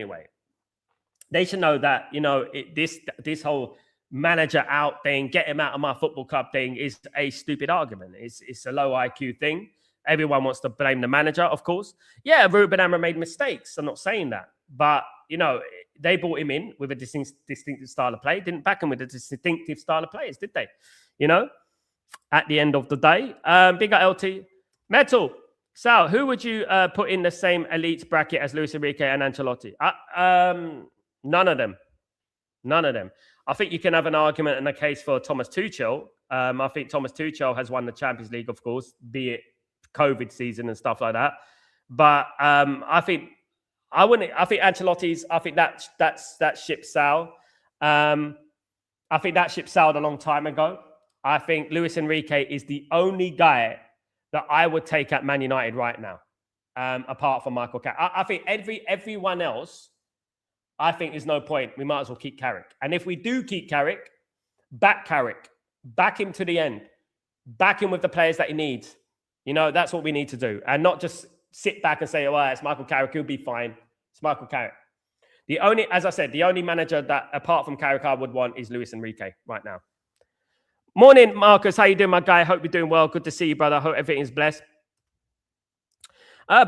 this whole manager out thing, get him out of my football club thing is a stupid argument. It's a low IQ thing. Everyone wants to blame the manager, of course. Yeah, Ruben Amram made mistakes. I'm not saying that. But, they brought him in with a distinctive style of play. Didn't back him with a distinctive style of players, did they? At the end of the day. Bigger LT. Metal. Sal, who would you put in the same elite bracket as Luis Enrique and Ancelotti? None of them. None of them. I think you can have an argument and a case for Thomas Tuchel. I think Thomas Tuchel has won the Champions League, of course, be it COVID season and stuff like that. But I think Ancelotti's. I think that ship sailed. I think that ship sailed a long time ago. I think Luis Enrique is the only guy that I would take at Man United right now, apart from Michael Carrick. I think everyone else. I think there's no point. We might as well keep Carrick. And if we do keep Carrick, back him to the end. Back him with the players that he needs. That's what we need to do. And not just sit back and say, oh, it's Michael Carrick, he'll be fine. It's Michael Carrick. As I said, the only manager that, apart from Carrick, I would want is Luis Enrique right now. Morning, Marcus. How you doing, my guy? Hope you're doing well. Good to see you, brother. Hope everything's blessed.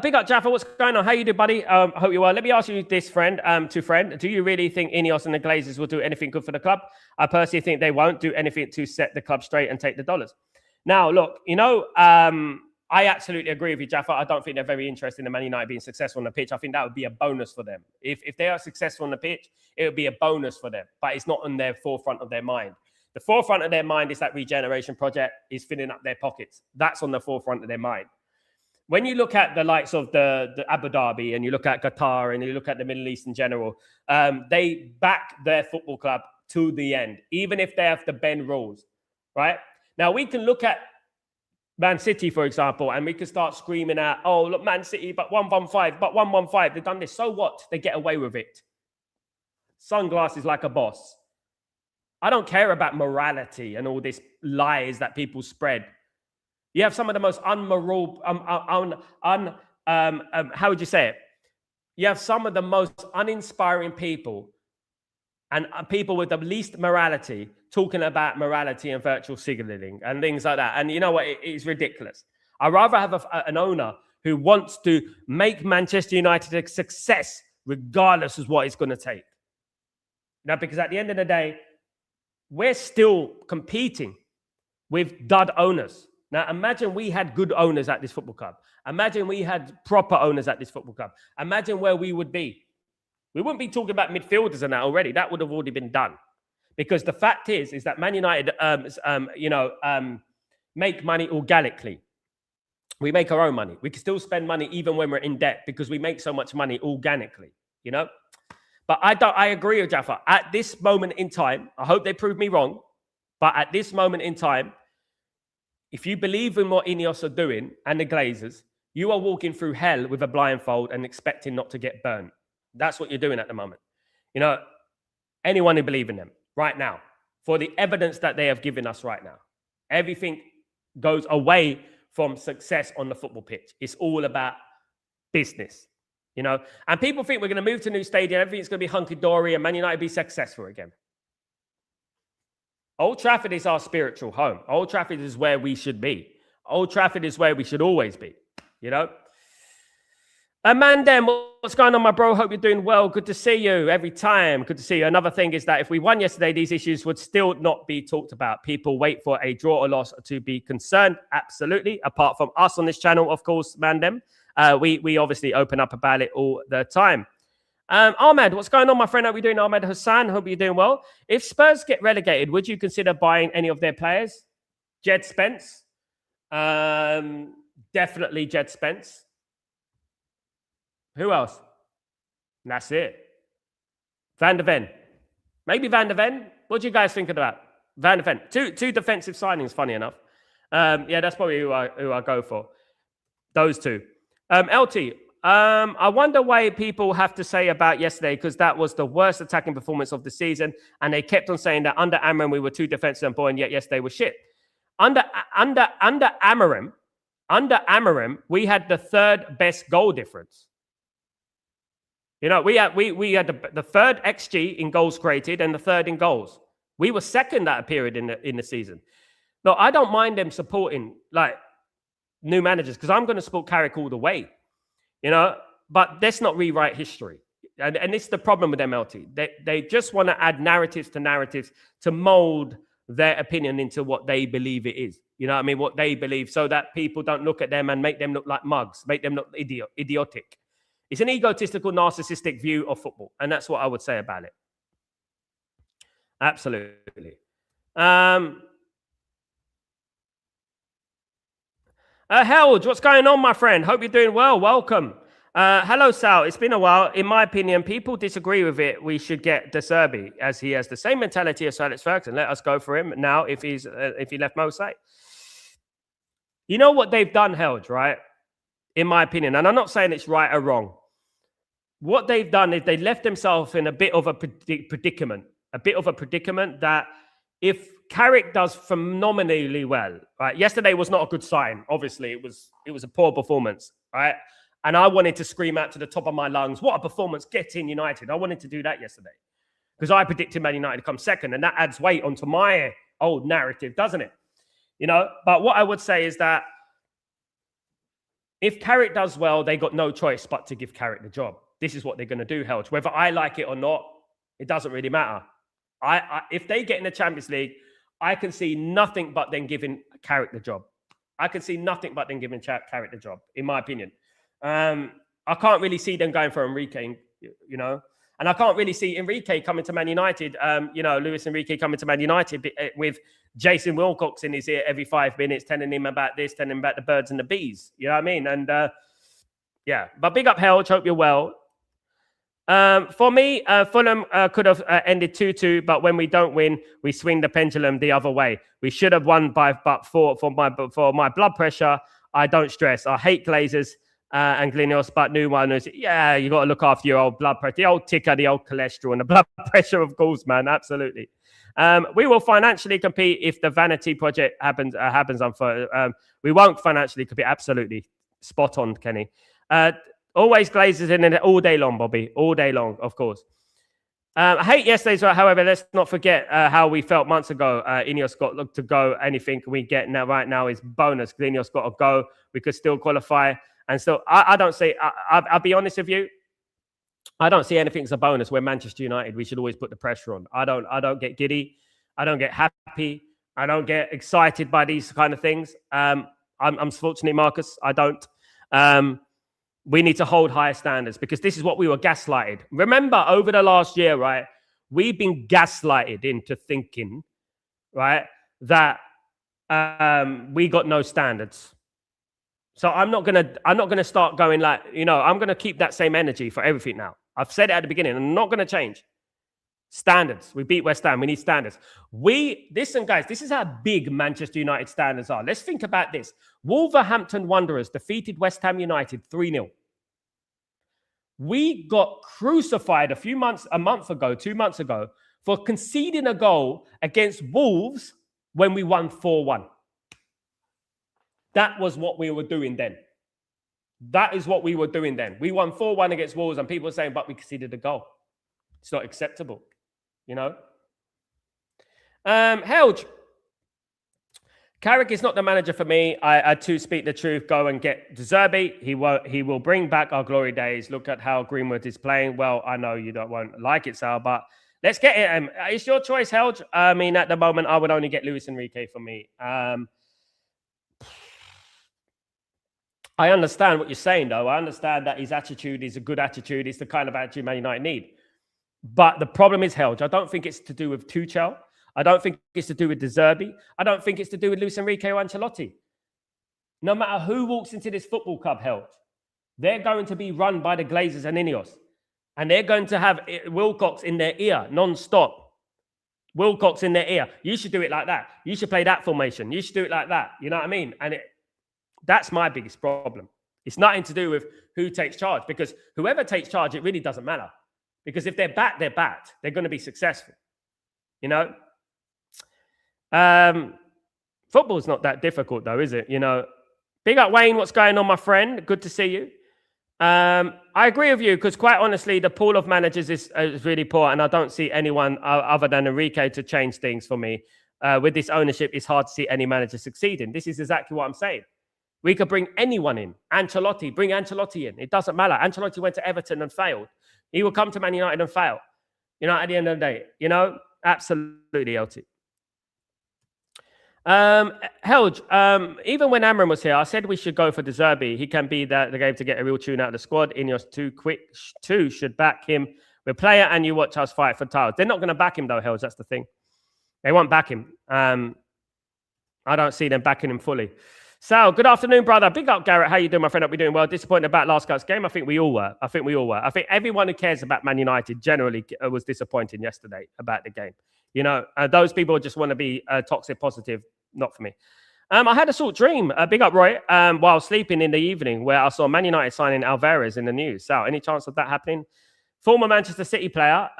Big up, Jaffa. What's going on? How you doing, buddy? Hope you're well. Let me ask you this, friend. Do you really think Ineos and the Glazers will do anything good for the club? I personally think they won't do anything to set the club straight and take the dollars. Now, look, I absolutely agree with you, Jaffa. I don't think they're very interested in Man United being successful on the pitch. I think that would be a bonus for them. If they are successful on the pitch, it would be a bonus for them. But it's not on their forefront of their mind. The forefront of their mind is that regeneration project is filling up their pockets. That's on the forefront of their mind. when you look at the likes of the Abu Dhabi and you look at Qatar and you look at the Middle East in general, they back their football club to the end, even if they have to bend rules, right? Now, we can look at Man City, for example, and we can start screaming out, oh, look, Man City, but 115, but 115. They've done this. So what? They get away with it. Sunglasses like a boss. I don't care about morality and all this lies that people spread. You have some of the most unmoral, how would you say it? You have some of the most uninspiring people and people with the least morality talking about morality and virtual signaling and things like that. And you know what? It's ridiculous. I'd rather have an owner who wants to make Manchester United a success regardless of what it's going to take. Now, because at the end of the day, we're still competing with dud owners. Now, imagine we had good owners at this football club. Imagine we had proper owners at this football club. Imagine where we would be. We wouldn't be talking about midfielders and that already. That would have already been done. Because the fact is that Man United, make money organically. We make our own money. We can still spend money even when we're in debt because we make so much money organically, you know? But I agree with Jaffa. At this moment in time, I hope they prove me wrong, but at this moment in time, if you believe in what Ineos are doing and the Glazers, you are walking through hell with a blindfold and expecting not to get burned. That's what you're doing at the moment. You know, anyone who believes in them right now, for the evidence that they have given us right now, everything goes away from success on the football pitch. It's all about business, you know. And people think we're going to move to a new stadium, everything's going to be hunky-dory and Man United be successful again. Old Trafford is our spiritual home. Old Trafford is where we should be. Old Trafford is where we should always be, you know. Amandem, what's going on, my bro? Hope you're doing well. Good to see you every time. Good to see you. Another thing is that if we won yesterday, these issues would still not be talked about. People wait for a draw or loss to be concerned. Absolutely. Apart from us on this channel, of course, Mandem. We obviously open up about it all the time. Ahmed, what's going on, my friend? How are we doing? Ahmed Hassan, hope you're doing well. If Spurs get relegated, would you consider buying any of their players? Jed Spence. Definitely Jed Spence. Who else? And that's it. Van der Ven. Maybe Van der Ven. What do you guys think of that? Van der Ven. Two defensive signings, funny enough. Yeah, that's probably who I go for. Those two. LT. I wonder why people have to say about yesterday, because that was the worst attacking performance of the season. And they kept on saying that under Amorim, we were too defensive and boring, and yet yesterday was shit. Under Amorim, we had the third best goal difference. You know, we had the third XG in goals created and the third in goals. We were second at a period in the season. No, I don't mind them supporting like new managers because I'm going to support Carrick all the way. You know, but let's not rewrite history. And it's the problem with MLT. They just want to add narratives to mold their opinion into what they believe it is. You know what I mean? What they believe, so that people don't look at them and make them look like mugs, make them look idiotic. It's an egotistical, narcissistic view of football. And that's what I would say about it. Absolutely. Held, what's going on, my friend? Hope you're doing well. Welcome. Hello, Sal. It's been a while. In my opinion, people disagree with it. We should get De Zerbi, as he has the same mentality as Alex Ferguson. Let us go for him now if he left Mo Salah. You know what they've done, Held, right? In my opinion, and I'm not saying it's right or wrong. What they've done is they left themselves in a bit of a predicament. That if Carrick does phenomenally well, right? Yesterday was not a good sign. Obviously, it was a poor performance, right? And I wanted to scream out to the top of my lungs, what a performance, get in United. I wanted to do that yesterday because I predicted Man United to come second, and that adds weight onto my old narrative, doesn't it? You know, but what I would say is that if Carrick does well, they got no choice but to give Carrick the job. This is what they're going to do, Helge. Whether I like it or not, it doesn't really matter. If they get in the Champions League, I can see nothing but then giving Carrick the job. Carrick the job, in my opinion. I can't really see them going for Enrique, you know. And I can't really see Enrique coming to Man United, Luis Enrique coming to Man United with Jason Wilcox in his ear every 5 minutes, telling him about this, telling him about the birds and the bees. You know what I mean? And but big up, Helge. Hope you're well. For me, Fulham could have ended 2-2, but when we don't win, we swing the pendulum the other way. We should have won but for my blood pressure, I don't stress. I hate Glazers and Glinios, but new ones. Yeah, you got to look after your old blood pressure, the old ticker, the old cholesterol, and the blood pressure, of course, man. Absolutely. We will financially compete if the vanity project happens. We won't financially compete. Absolutely, spot on, Kenny. Always Glazers in it all day long, Bobby. All day long, of course. I hate yesterday's. However, let's not forget how we felt months ago. Ineos got looked to go. Anything we get now right now is bonus. Ineos got to go. We could still qualify. And so I don't see. I'll be honest with you. I don't see anything as a bonus. We're Manchester United. We should always put the pressure on. I don't get giddy. I don't get happy. I don't get excited by these kind of things. I'm fortunate, Marcus. I don't. We need to hold higher standards because this is what we were gaslighted. Remember, over the last year, right, we've been gaslighted into thinking, right, that we got no standards. So I'm not gonna start going like, I'm gonna keep that same energy for everything now. I've said it at the beginning. I'm not gonna change. Standards. We beat West Ham. We need standards. Listen, guys, this is how big Manchester United standards are. Let's think about this. Wolverhampton Wanderers defeated West Ham United 3-0. We got crucified a month ago, 2 months ago, for conceding a goal against Wolves when we won 4-1. That was what we were doing then. That is what we were doing then. We won 4-1 against Wolves, and people were saying, but we conceded a goal. It's not acceptable. Helge. Carrick is not the manager for me. I to speak the truth, go and get De Zerbi. He will bring back our glory days. Look at how Greenwood is playing. Well, I know you won't like it, Sal, but let's get it. It's your choice, Helge. I mean, at the moment, I would only get Luis Enrique for me. I understand what you're saying, though. I understand that his attitude is a good attitude. It's the kind of attitude Man United need. But the problem is, Helge, I don't think it's to do with Tuchel. I don't think it's to do with De Zerbi. I don't think it's to do with Luis Enrique or Ancelotti. No matter who walks into this football club, Helge, they're going to be run by the Glazers and Ineos. And they're going to have Wilcox in their ear non-stop. Wilcox in their ear. You should do it like that. You should play that formation. You should do it like that. You know what I mean? And that's my biggest problem. It's nothing to do with who takes charge, because whoever takes charge, it really doesn't matter. Because if they're backed, they're backed. They're going to be successful. Football's not that difficult, though, is it? Big up, Wayne. What's going on, my friend? Good to see you. I agree with you, because quite honestly, the pool of managers is really poor, and I don't see anyone other than Enrique to change things for me. With this ownership, it's hard to see any manager succeeding. This is exactly what I'm saying. We could bring anyone in. Bring Ancelotti in. It doesn't matter. Ancelotti went to Everton and failed. He will come to Man United and fail. At the end of the day, absolutely, LT. Helge, even when Amram was here, I said we should go for De Zerbi. He can be the game to get a real tune out of the squad. Ineos too should back him. We're player and you watch us fight for titles. They're not going to back him though, Helge. That's the thing. They won't back him. I don't see them backing him fully. Sal, good afternoon, brother. Big up, Garrett. How you doing, my friend? Hope you're doing well. Disappointed about last night's game. I think we all were. I think everyone who cares about Man United generally was disappointed yesterday about the game. Those people just want to be toxic positive. Not for me. I had a sort of dream, big up, Roy, while sleeping in the evening, where I saw Man United signing Alvarez in the news. Sal, any chance of that happening? Former Manchester City player.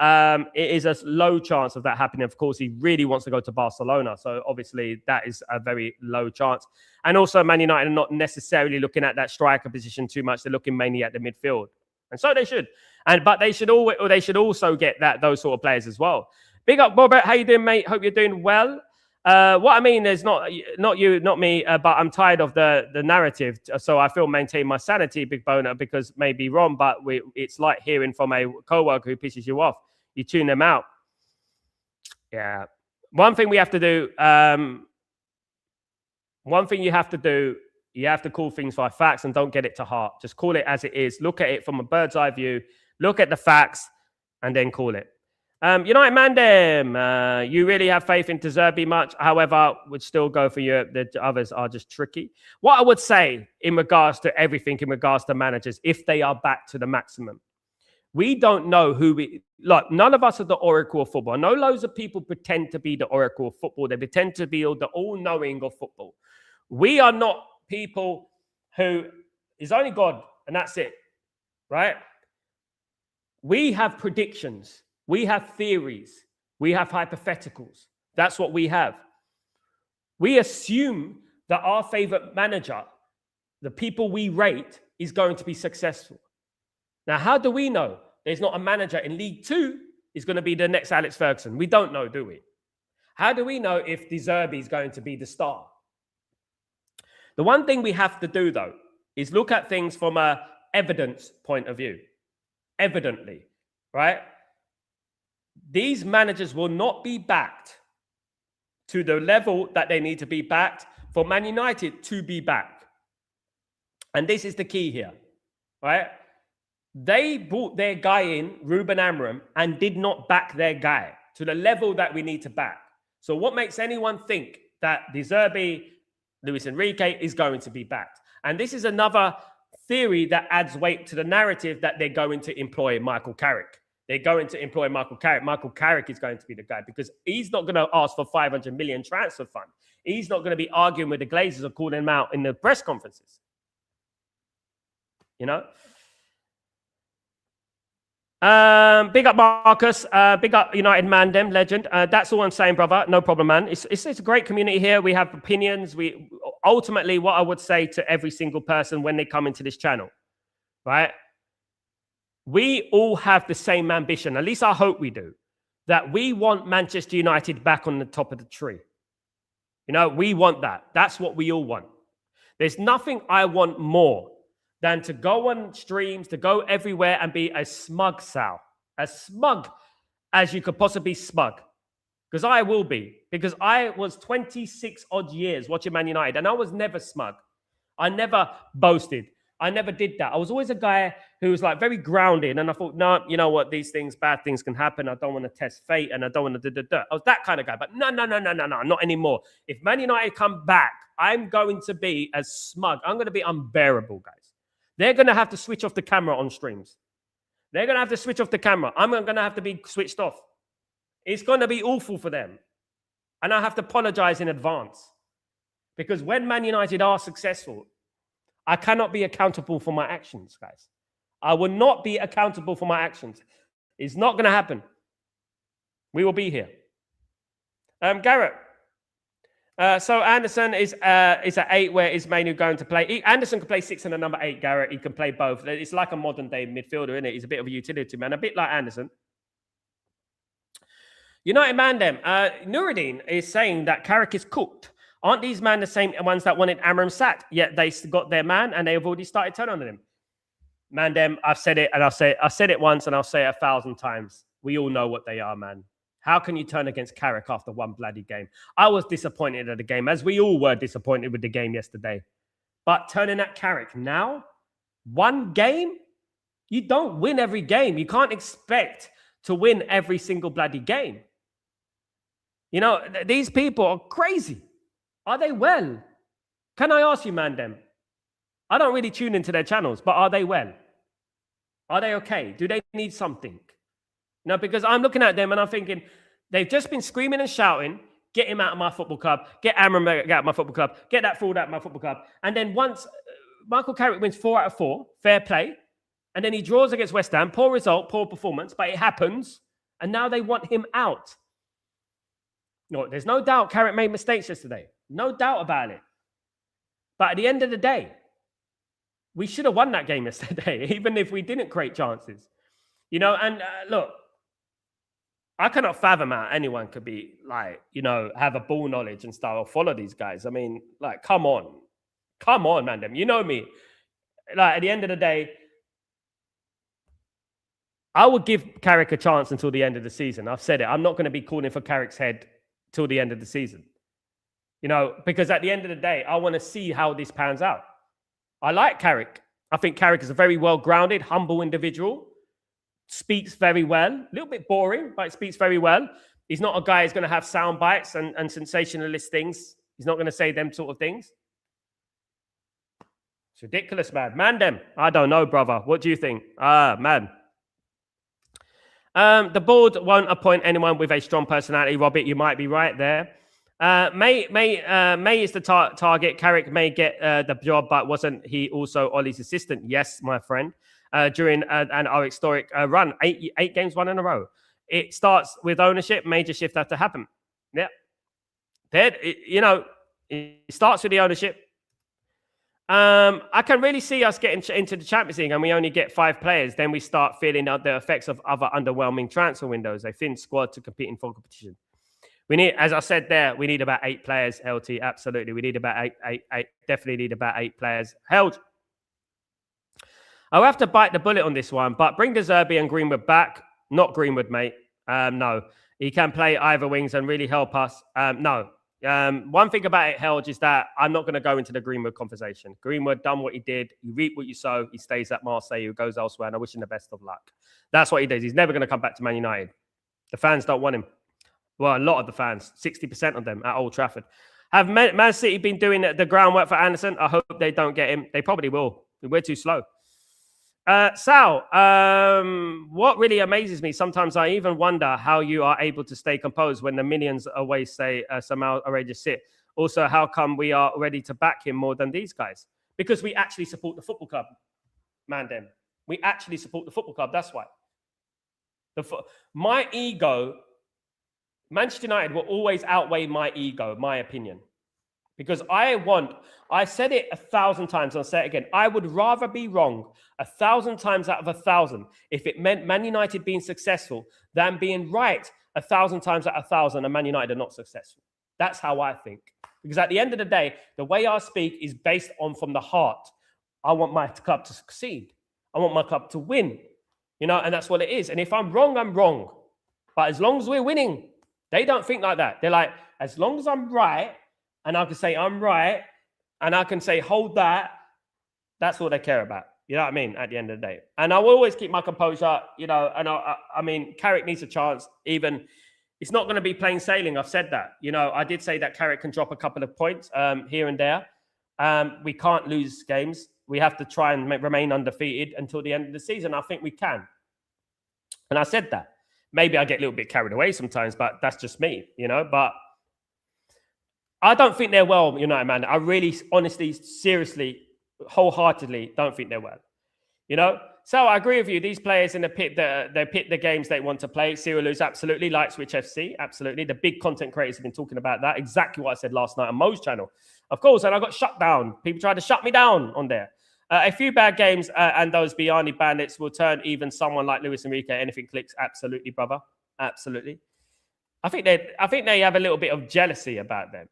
It is a low chance of that happening. Of course, he really wants to go to Barcelona. So obviously that is a very low chance. And also Man United are not necessarily looking at that striker position too much. They're looking mainly at the midfield. And so they should. But they should also get those sort of players as well. Big up, Robert. How you doing, mate? Hope you're doing well. What I mean is not you, not me, but I'm tired of the narrative. So I feel maintain my sanity, Big Boner, because may be wrong, but it's like hearing from a coworker who pisses you off. You tune them out. Yeah. One thing we have to do, you have to call things by facts and don't get it to heart. Just call it as it is. Look at it from a bird's eye view. Look at the facts. and then call it. United Mandem, you really have faith in De Zerbi much. However, would still go for you. The others are just tricky. What I would say in regards to everything, in regards to managers, if they are back to the maximum, we don't know who we look. None of us are the oracle of football. I know loads of people pretend to be the oracle of football. They pretend to be the all-knowing of football. We are not people who is only God, and that's it, right? We have predictions. We have theories. We have hypotheticals. That's what we have. We assume that our favorite manager, the people we rate, is going to be successful. Now, how do we know there's not a manager in League Two is going to be the next Alex Ferguson? We don't know, do we? How do we know if De Zerbi is going to be the star? The one thing we have to do, though, is look at things from an evidence point of view. Evidently, right? These managers will not be backed to the level that they need to be backed for Man United to be back. And this is the key here, right? They brought their guy in, Ruben Amorim, and did not back their guy to the level that we need to back. So what makes anyone think that De Zerbi, Luis Enrique is going to be backed? And this is another theory that adds weight to the narrative that they're going to employ Michael Carrick. They're going to employ Michael Carrick. Michael Carrick is going to be the guy because he's not going to ask for 500 million transfer fund. He's not going to be arguing with the Glazers or calling them out in the press conferences. You know? Big up Marcus. Big up United Mandem, legend. That's all I'm saying, brother. No problem, man. It's a great community here. We have opinions. We ultimately, what I would say to every single person when they come into this channel, right? We all have the same ambition. At least I hope we do. That we want Manchester United back on the top of the tree. You know, we want that. That's what we all want. There's nothing I want more than to go on streams, to go everywhere and be as smug, Sal. As smug as you could possibly smug. Because I will be. Because I was 26 odd years watching Man United and I was never smug. I never boasted. I never did that. I was always a guy who was like very grounded. And I thought, no, you know what? These things, bad things can happen. I don't want to test fate and I don't want to do. I was that kind of guy. But no, not anymore. If Man United come back, I'm going to be as smug. I'm going to be unbearable, guys. They're going to have to switch off the camera on streams. They're going to have to switch off the camera. I'm going to have to be switched off. It's going to be awful for them. And I have to apologize in advance. Because when Man United are successful, I cannot be accountable for my actions, guys. I will not be accountable for my actions. It's not going to happen. We will be here. Garrett. So Anderson is at 8, where is Mainu going to play? Anderson can play 6 and a number 8, Garrett. He can play both. It's like a modern day midfielder, isn't it? He's a bit of a utility man, a bit like Anderson. United Mandem. Nuruddin is saying that Carrick is cooked. Aren't these men the same ones that wanted Amorim sacked? Yet they got their man and they have already started turning on him. Mandem, I've said it and I said it once and I'll say it 1,000 times. We all know what they are, man. How can you turn against Carrick after one bloody game? I was disappointed at the game, as we all were disappointed with the game yesterday. But turning at Carrick now, one game, you don't win every game. You can't expect to win every single bloody game. You know, these people are crazy. Are they well? Can I ask you, Mandem? I don't really tune into their channels, but are they well? Are they okay? Do they need something? No, because I'm looking at them and I'm thinking, they've just been screaming and shouting, get him out of my football club, get Amorim out of my football club, get that forward out of my football club. And then once Michael Carrick wins 4 out of 4, fair play, and then he draws against West Ham, poor result, poor performance, but it happens, and now they want him out. No, there's no doubt Carrick made mistakes yesterday. No doubt about it. But at the end of the day, we should have won that game yesterday, even if we didn't create chances. You know, and look, I cannot fathom how anyone could be like, you know, have a ball knowledge and stuff or follow these guys. I mean, like, come on, man. You know me. Like, at the end of the day, I would give Carrick a chance until the end of the season. I've said it. I'm not going to be calling for Carrick's head till the end of the season. You know, because at the end of the day, I want to see how this pans out. I like Carrick. I think Carrick is a very well-grounded, humble individual. speaks very well. A little bit boring, but speaks very well. He's not a guy who's going to have sound bites and sensationalist things. He's not going to say them sort of things. It's ridiculous, man. Man, them. I don't know, brother. What do you think? Man. The board won't appoint anyone with a strong personality. Robert, you might be right there. May is the target. Carrick may get the job, but wasn't he also Ollie's assistant? Yes, my friend. During our historic run, eight games won in a row. It starts with ownership. Major shift has to happen. Yeah, it starts with the ownership. I can really see us getting into the Champions League and we only get 5 players. Then we start feeling out the effects of other underwhelming transfer windows. A thin squad to compete in full competition. We need, as I said there, we need about 8 players, LT. Absolutely. We need about eight. Definitely need about 8 players. Held. I'll have to bite the bullet on this one, but bring De Zerbi and Greenwood back. Not Greenwood, mate. No. He can play either wings and really help us. No. One thing about it, Helge, is that I'm not going to go into the Greenwood conversation. Greenwood done what he did. You reap what you sow. He stays at Marseille. He goes elsewhere, and I wish him the best of luck. That's what he does. He's never going to come back to Man United. The fans don't want him. Well, a lot of the fans, 60% of them at Old Trafford. Have Man City been doing the groundwork for Anderson? I hope they don't get him. They probably will. We're too slow. Sal, what really amazes me, sometimes I even wonder how you are able to stay composed when the millions always say some outrageous shit. Also, how come we are ready to back him more than these guys? Because we actually support the football club, man. Then we actually support the football club. That's why. My ego, Manchester United will always outweigh my ego, my opinion. Because I said it 1,000 times, and I'll say it again. I would rather be wrong 1,000 times out of 1,000 if it meant Man United being successful than being right 1,000 times out of 1,000 and Man United are not successful. That's how I think. Because at the end of the day, the way I speak is based on from the heart. I want my club to succeed. I want my club to win. And that's what it is. And if I'm wrong, I'm wrong. But as long as we're winning, they don't think like that. They're like, as long as I'm right, and I can say I'm right, and I can say hold that, that's what they care about. You know what I mean? At the end of the day. And I will always keep my composure, and I mean, Carrick needs a chance. Even, it's not going to be plain sailing. I've said that. I did say that Carrick can drop a couple of points here and there. We can't lose games. We have to try and remain undefeated until the end of the season. I think we can. And I said that. Maybe I get a little bit carried away sometimes, but that's just me, But I don't think they're well, United, man. I really, honestly, seriously, wholeheartedly don't think they're well. So I agree with you. These players in the pit, they pick the games they want to play. Cyril absolutely. Light Switch FC, absolutely. The big content creators have been talking about that. Exactly what I said last night on Mo's channel. Of course, and I got shut down. People tried to shut me down on there. A few bad games and those Biani bandits will turn even someone like Luis Enrique. Anything clicks. Absolutely, brother. Absolutely. I think they have a little bit of jealousy about them,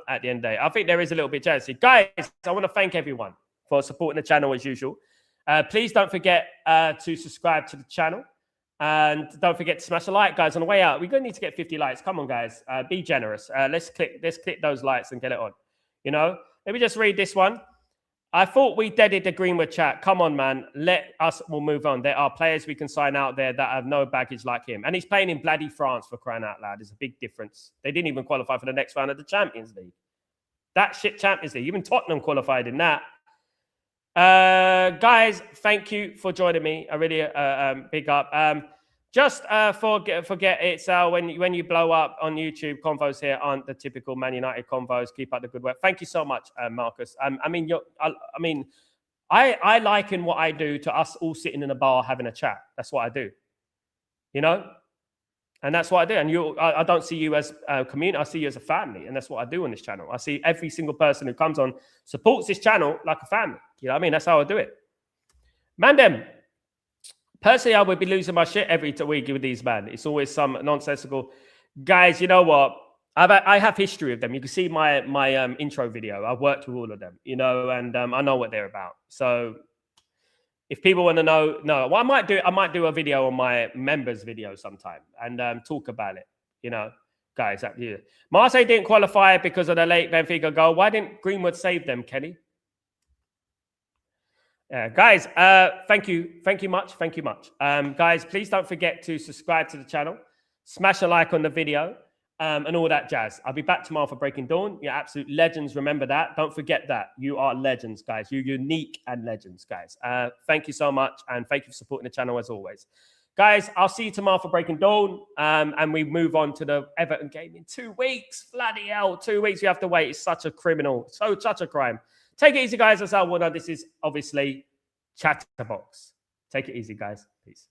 at the end of the day. I think there is a little bit of jealousy. Guys, I want to thank everyone for supporting the channel as usual. Please don't forget to subscribe to the channel. And don't forget to smash a like, guys. On the way out, we're going to need to get 50 likes. Come on, guys. Be generous. Let's click those likes and get it on. Let me just read this one. I thought we deaded the Greenwood chat. Come on, man. We'll move on. There are players we can sign out there that have no baggage like him. And he's playing in bloody France, for crying out loud. There's a big difference. They didn't even qualify for the next round of the Champions League. That shit Champions League. Even Tottenham qualified in that. Guys, thank you for joining me. I really big up. Just forget it, Sal. When you blow up on YouTube, convos here aren't the typical Man United convos. Keep up the good work. Thank you so much, Marcus. I liken what I do to us all sitting in a bar having a chat. That's what I do, and that's what I do. And I don't see you as a community. I see you as a family, and that's what I do on this channel. I see every single person who comes on supports this channel like a family. You know what I mean? That's how I do it. Mandem. Personally, I would be losing my shit every week with these men. It's always some nonsensical guys. You know what? I have history of them. You can see my intro video. I've worked with all of them, and I know what they're about. So if people want to know, what I might do a video on my members video sometime and talk about it. Guys. Marseille didn't qualify because of the late Benfica goal. Why didn't Greenwood save them, Kenny? Yeah, guys, thank you much. Guys, please don't forget to subscribe to the channel, smash a like on the video, and all that jazz. I'll be back tomorrow for Breaking Dawn. You're absolute legends. Remember that. Don't forget that. You are legends, guys. You're unique and legends, guys. Thank you so much, and thank you for supporting the channel as always. Guys, I'll see you tomorrow for Breaking Dawn, and we move on to the Everton game in 2 weeks. Bloody hell, 2 weeks you have to wait. It's such a criminal, such a crime. Take it easy, guys. That's Sal Warner. This is obviously Chatterbox. Take it easy, guys. Peace.